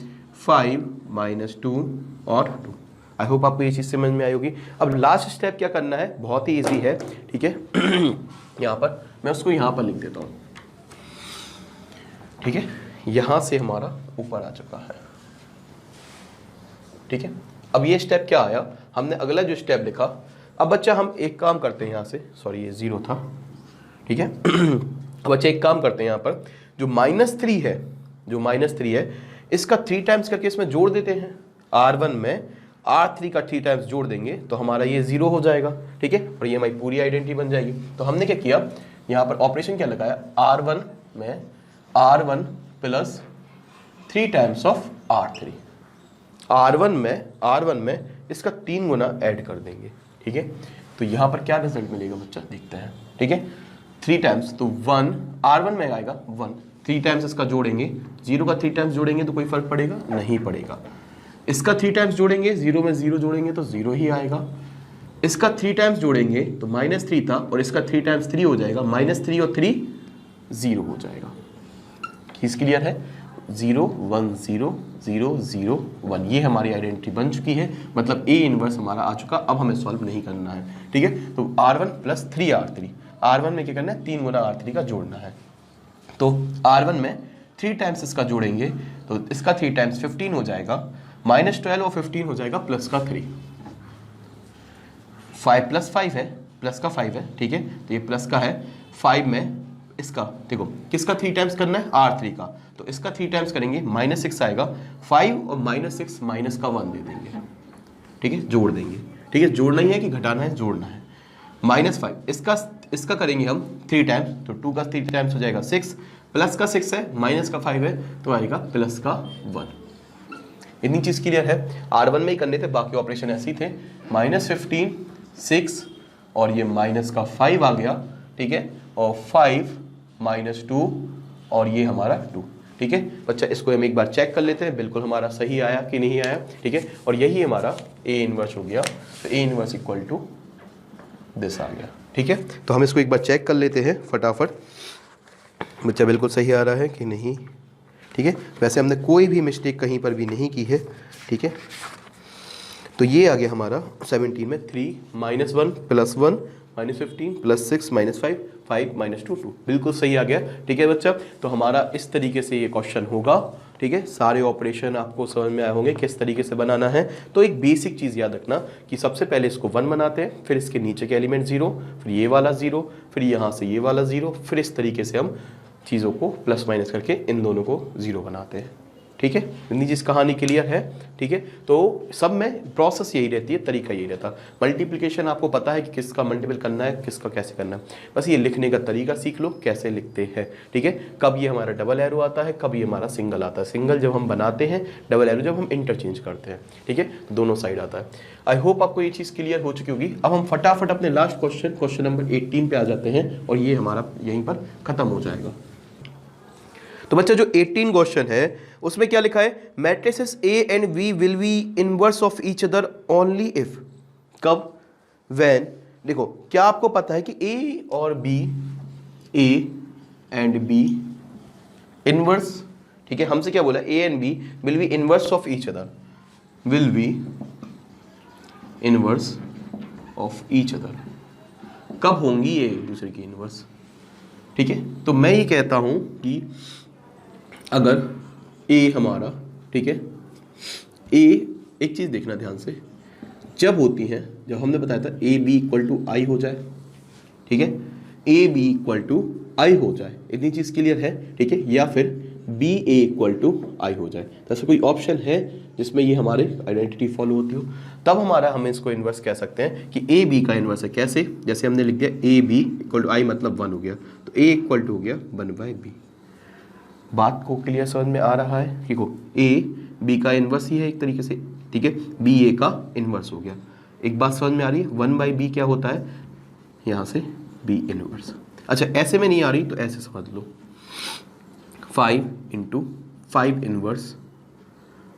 -2 और 2। आई होप आपको ये चीज़ समझ में आई होगी। अब लास्ट स्टेप क्या करना है, बहुत ही ईजी है, ठीक है, यहाँ पर मैं उसको यहाँ पर लिख देता हूँ, ठीक है, यहाँ से हमारा ऊपर आ चुका है, ठीक है। अब ये स्टेप क्या आया, हमने अगला जो स्टेप लिखा, अब बच्चा हम एक काम करते हैं यहाँ से, सॉरी ये 0 था, ठीक है। अब बच्चा एक काम करते हैं, यहाँ पर जो -3 है इसका 3 टाइम्स करके इसमें जोड़ देते हैं, R1 में R3 का 3 टाइम्स जोड़ देंगे तो हमारा ये 0 हो जाएगा, ठीक है, और ये हमारी पूरी आइडेंटिटी बन जाएगी। तो हमने क्या किया, यहाँ पर ऑपरेशन क्या लगाया, R1 में R1 plus 3 times of R3, R1 में इसका 3 गुना ऐड कर देंगे, ठीक है, तो यहाँ पर क्या रिजल्ट मिलेगा बच्चा, देखते हैं, ठीक है, 3 टाइम्स तो 1, R1 में आएगा 1, 3 टाइम्स इसका जोड़ेंगे, 0 का 3 टाइम्स जोड़ेंगे तो कोई फर्क पड़ेगा नहीं पड़ेगा, इसका 3 टाइम्स जोड़ेंगे, 0 में 0 जोड़ेंगे तो 0 ही आएगा, इसका 3 टाइम्स जोड़ेंगे तो -3 था और इसका 3 टाइम्स 3 हो जाएगा, -3 और 3 0 हो जाएगा। किस क्लियर है, 0 1 0 0 0 1, ये हमारी आइडेंटिटी बन चुकी है, मतलब A इनवर्स हमारा आ चुका। अब हमें सॉल्व नहीं करना है, ठीक है, तो R1 प्लस 3R3, R1 में क्या करना है, 3 गुना R3 का जोड़ना है, तो R1 में 3 टाइम्स इसका जोड़ेंगे तो इसका 3 टाइम्स 15 हो जाएगा, -12 और 15 हो जाएगा प्लस का 3, 5 + 5 है, प्लस का 5 है, ठीक है, तो ये प्लस का है, 5 में इसका देखो किसका 3 टाइम्स करना है, R3 का, तो इसका 3 टाइम्स करेंगे, -6 आएगा, 5 और -6 माइनस का 1 दे देंगे, ठीक है, जोड़ देंगे, ठीक है, जोड़ना ही है कि घटाना है, जोड़ना है। -5 इसका करेंगे हम 3 टाइम्स, तो 2 का 3 टाइम्स हो जाएगा 6, प्लस का 6 है, माइनस का 5 है, तो आएगा प्लस का 1। इतनी चीज़ क्लियर है। R1 में ही करने थे, बाकी ऑपरेशन ऐसे ही थे। -15 6 और ये माइनस का 5 आ गया, ठीक है, और 5 -2 और ये हमारा 2, ठीक है बच्चा। इसको हम एक बार चेक कर लेते हैं, बिल्कुल हमारा सही आया कि नहीं आया, ठीक है, और यही हमारा A इनवर्स हो गया। तो A inverse equal to this आ गया, ठीक है। तो हम इसको एक बार चेक कर लेते हैं फटाफट, बच्चा बिल्कुल सही आ रहा है कि नहीं, ठीक है। वैसे हमने कोई भी मिस्टेक कहीं पर भी नहीं की है, ठीक है। तो ये आ गया हमारा 17 में 3 -1 +1 -15 +6 -5 5 -2 2, बिल्कुल सही आ गया, ठीक है बच्चा। तो हमारा इस तरीके से ये क्वेश्चन होगा, ठीक है। सारे ऑपरेशन आपको समझ में आए होंगे किस तरीके से बनाना है। तो एक बेसिक चीज़ याद रखना कि सबसे पहले इसको 1 बनाते हैं, फिर इसके नीचे के एलिमेंट 0, फिर ये वाला 0, फिर यहाँ से ये वाला 0, फिर इस तरीके से हम चीज़ों को प्लस माइनस करके इन दोनों को 0 बनाते हैं, ठीक है। इतनी चीज़ कहानी क्लियर है, ठीक है। तो सब में प्रोसेस यही रहती है, तरीका यही रहता। मल्टीप्लिकेशन आपको पता है कि किसका मल्टीपल करना है, किसका कैसे करना है, बस ये लिखने का तरीका सीख लो कैसे लिखते हैं, ठीक है। कब ये हमारा डबल एरो आता है, कब ये हमारा सिंगल आता है। सिंगल जब हम बनाते हैं, डबल एरो जब हम इंटरचेंज करते हैं, ठीक है, दोनों साइड आता है। आई होप आपको ये चीज़ क्लियर हो चुकी होगी। अब हम फटाफट अपने लास्ट क्वेश्चन नंबर 18 पे आ जाते हैं और ये हमारा यहीं पर खत्म हो जाएगा। तो बच्चा जो 18 क्वेश्चन है उसमें क्या लिखा है, matrices A and V will be inverse of each other only if, कब, व्हेन। देखो क्या आपको पता है कि A और B, A and B inverse, ठीक है। हमसे क्या बोला, A and B will be inverse of each other, will be inverse of each other, कब होंगी ये एक दूसरे की इनवर्स, ठीक है। तो मैं ये कहता हूं कि अगर A हमारा, ठीक है, A एक चीज़ देखना ध्यान से, जब होती है, जब हमने बताया था AB इक्वल टू I हो जाए, ठीक है, AB इक्वल टू I हो जाए, इतनी चीज़ क्लियर है, ठीक है, या फिर BA इक्वल टू I हो जाए। तो ऐसा कोई ऑप्शन है जिसमें ये हमारे आइडेंटिटी फॉलो होती हो, तब हमारा हम इसको इन्वर्स कह सकते हैं कि AB का इन्वर्स है। कैसे, जैसे हमने लिख दिया AB इक्वल टू I मतलब 1 हो गया, तो A इक्वल टू हो गया 1/B। बात को क्लियर समझ में आ रहा है, ठीक हो, A B का इन्वर्स ही है एक तरीके से, ठीक है, B A का इन्वर्स हो गया। एक बात समझ में आ रही है, 1/B क्या होता है, यहाँ से B इन्वर्स। अच्छा ऐसे में नहीं आ रही तो ऐसे समझ लो, 5 × 5 इन्वर्स,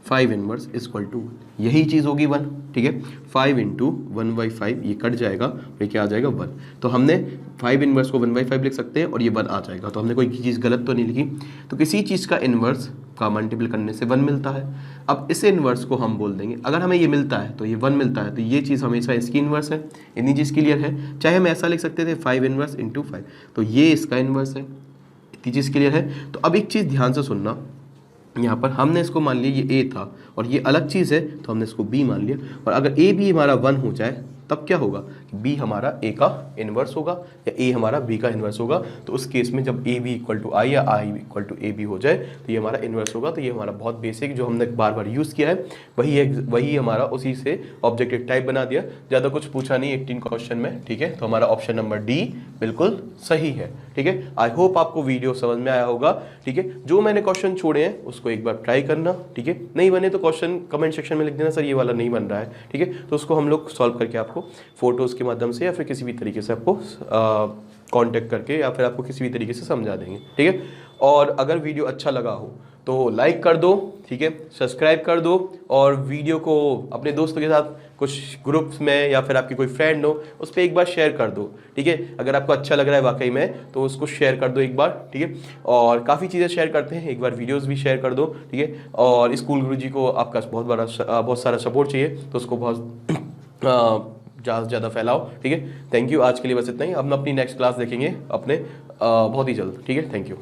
5 इन्वर्स इक्वल टू, यही चीज़ होगी 1, ठीक है। 5 × 1/5 ये कट जाएगा, ये क्या आ जाएगा 1। तो हमने 5 इन्वर्स को 1/5 लिख सकते हैं और ये 1 आ जाएगा। तो हमने कोई चीज़ गलत तो नहीं लिखी। तो किसी चीज़ का इन्वर्स का मल्टीपल करने से 1 मिलता है। अब इस इन्वर्स को हम बोल देंगे, अगर हमें ये मिलता है तो ये 1 मिलता है, तो ये चीज़ हमेशा इसकी इन्वर्स है। इतनी चीज़ क्लियर है। चाहे हम ऐसा लिख सकते थे 5 इन्वर्स × 5, तो ये इसका इन्वर्स है। इतनी चीज़ क्लियर है। तो अब एक चीज़ ध्यान से सुनना, यहाँ पर हमने इसको मान लिया ये A था और ये अलग चीज़ है, तो हमने इसको B मान लिया। और अगर A B हमारा 1 हो जाए तब क्या होगा कि B हमारा A का इन्वर्स होगा या A हमारा B का इन्वर्स होगा। तो उस केस में जब AB इक्वल टू I या I इक्वल टू AB हो जाए तो ये हमारा इन्वर्स होगा। तो ये हमारा बहुत बेसिक जो हमने बार बार यूज़ किया है वही हमारा उसी से ऑब्जेक्टिव टाइप बना दिया। ज़्यादा कुछ पूछा नहीं 18 क्वेश्चन में, ठीक है। तो हमारा ऑप्शन नंबर D बिल्कुल सही है, ठीक है। आई होप आपको वीडियो समझ में आया होगा, ठीक है। जो मैंने क्वेश्चन छोड़े हैं उसको एक बार ट्राई करना, ठीक है। नहीं बने तो क्वेश्चन कमेंट सेक्शन में लिख देना, सर ये वाला नहीं बन रहा है, ठीक है। तो उसको हम लोग सॉल्व करके आपको फोटोज़ के माध्यम से या फिर किसी भी तरीके से आपको कांटेक्ट करके या फिर आपको किसी भी तरीके से समझा देंगे, ठीक है। और अगर वीडियो अच्छा लगा हो तो लाइक कर दो, ठीक है, सब्सक्राइब कर दो और वीडियो को अपने दोस्तों के साथ कुछ ग्रुप्स में या फिर आपकी कोई फ्रेंड हो उस पर एक बार शेयर कर दो, ठीक है। अगर आपको अच्छा लग रहा है वाकई में तो उसको शेयर कर दो एक बार, ठीक है। और काफ़ी चीज़ें शेयर करते हैं, एक बार वीडियोस भी शेयर कर दो, ठीक है। और स्कूल गुरुजी को आपका बहुत सारा सपोर्ट चाहिए, तो उसको बहुत ज़्यादा से ज़्यादा फैलाओ, ठीक है। थैंक यू, आज के लिए बस इतना ही। हम अपनी नेक्स्ट क्लास देखेंगे अपने बहुत ही जल्द, ठीक है। Thank you.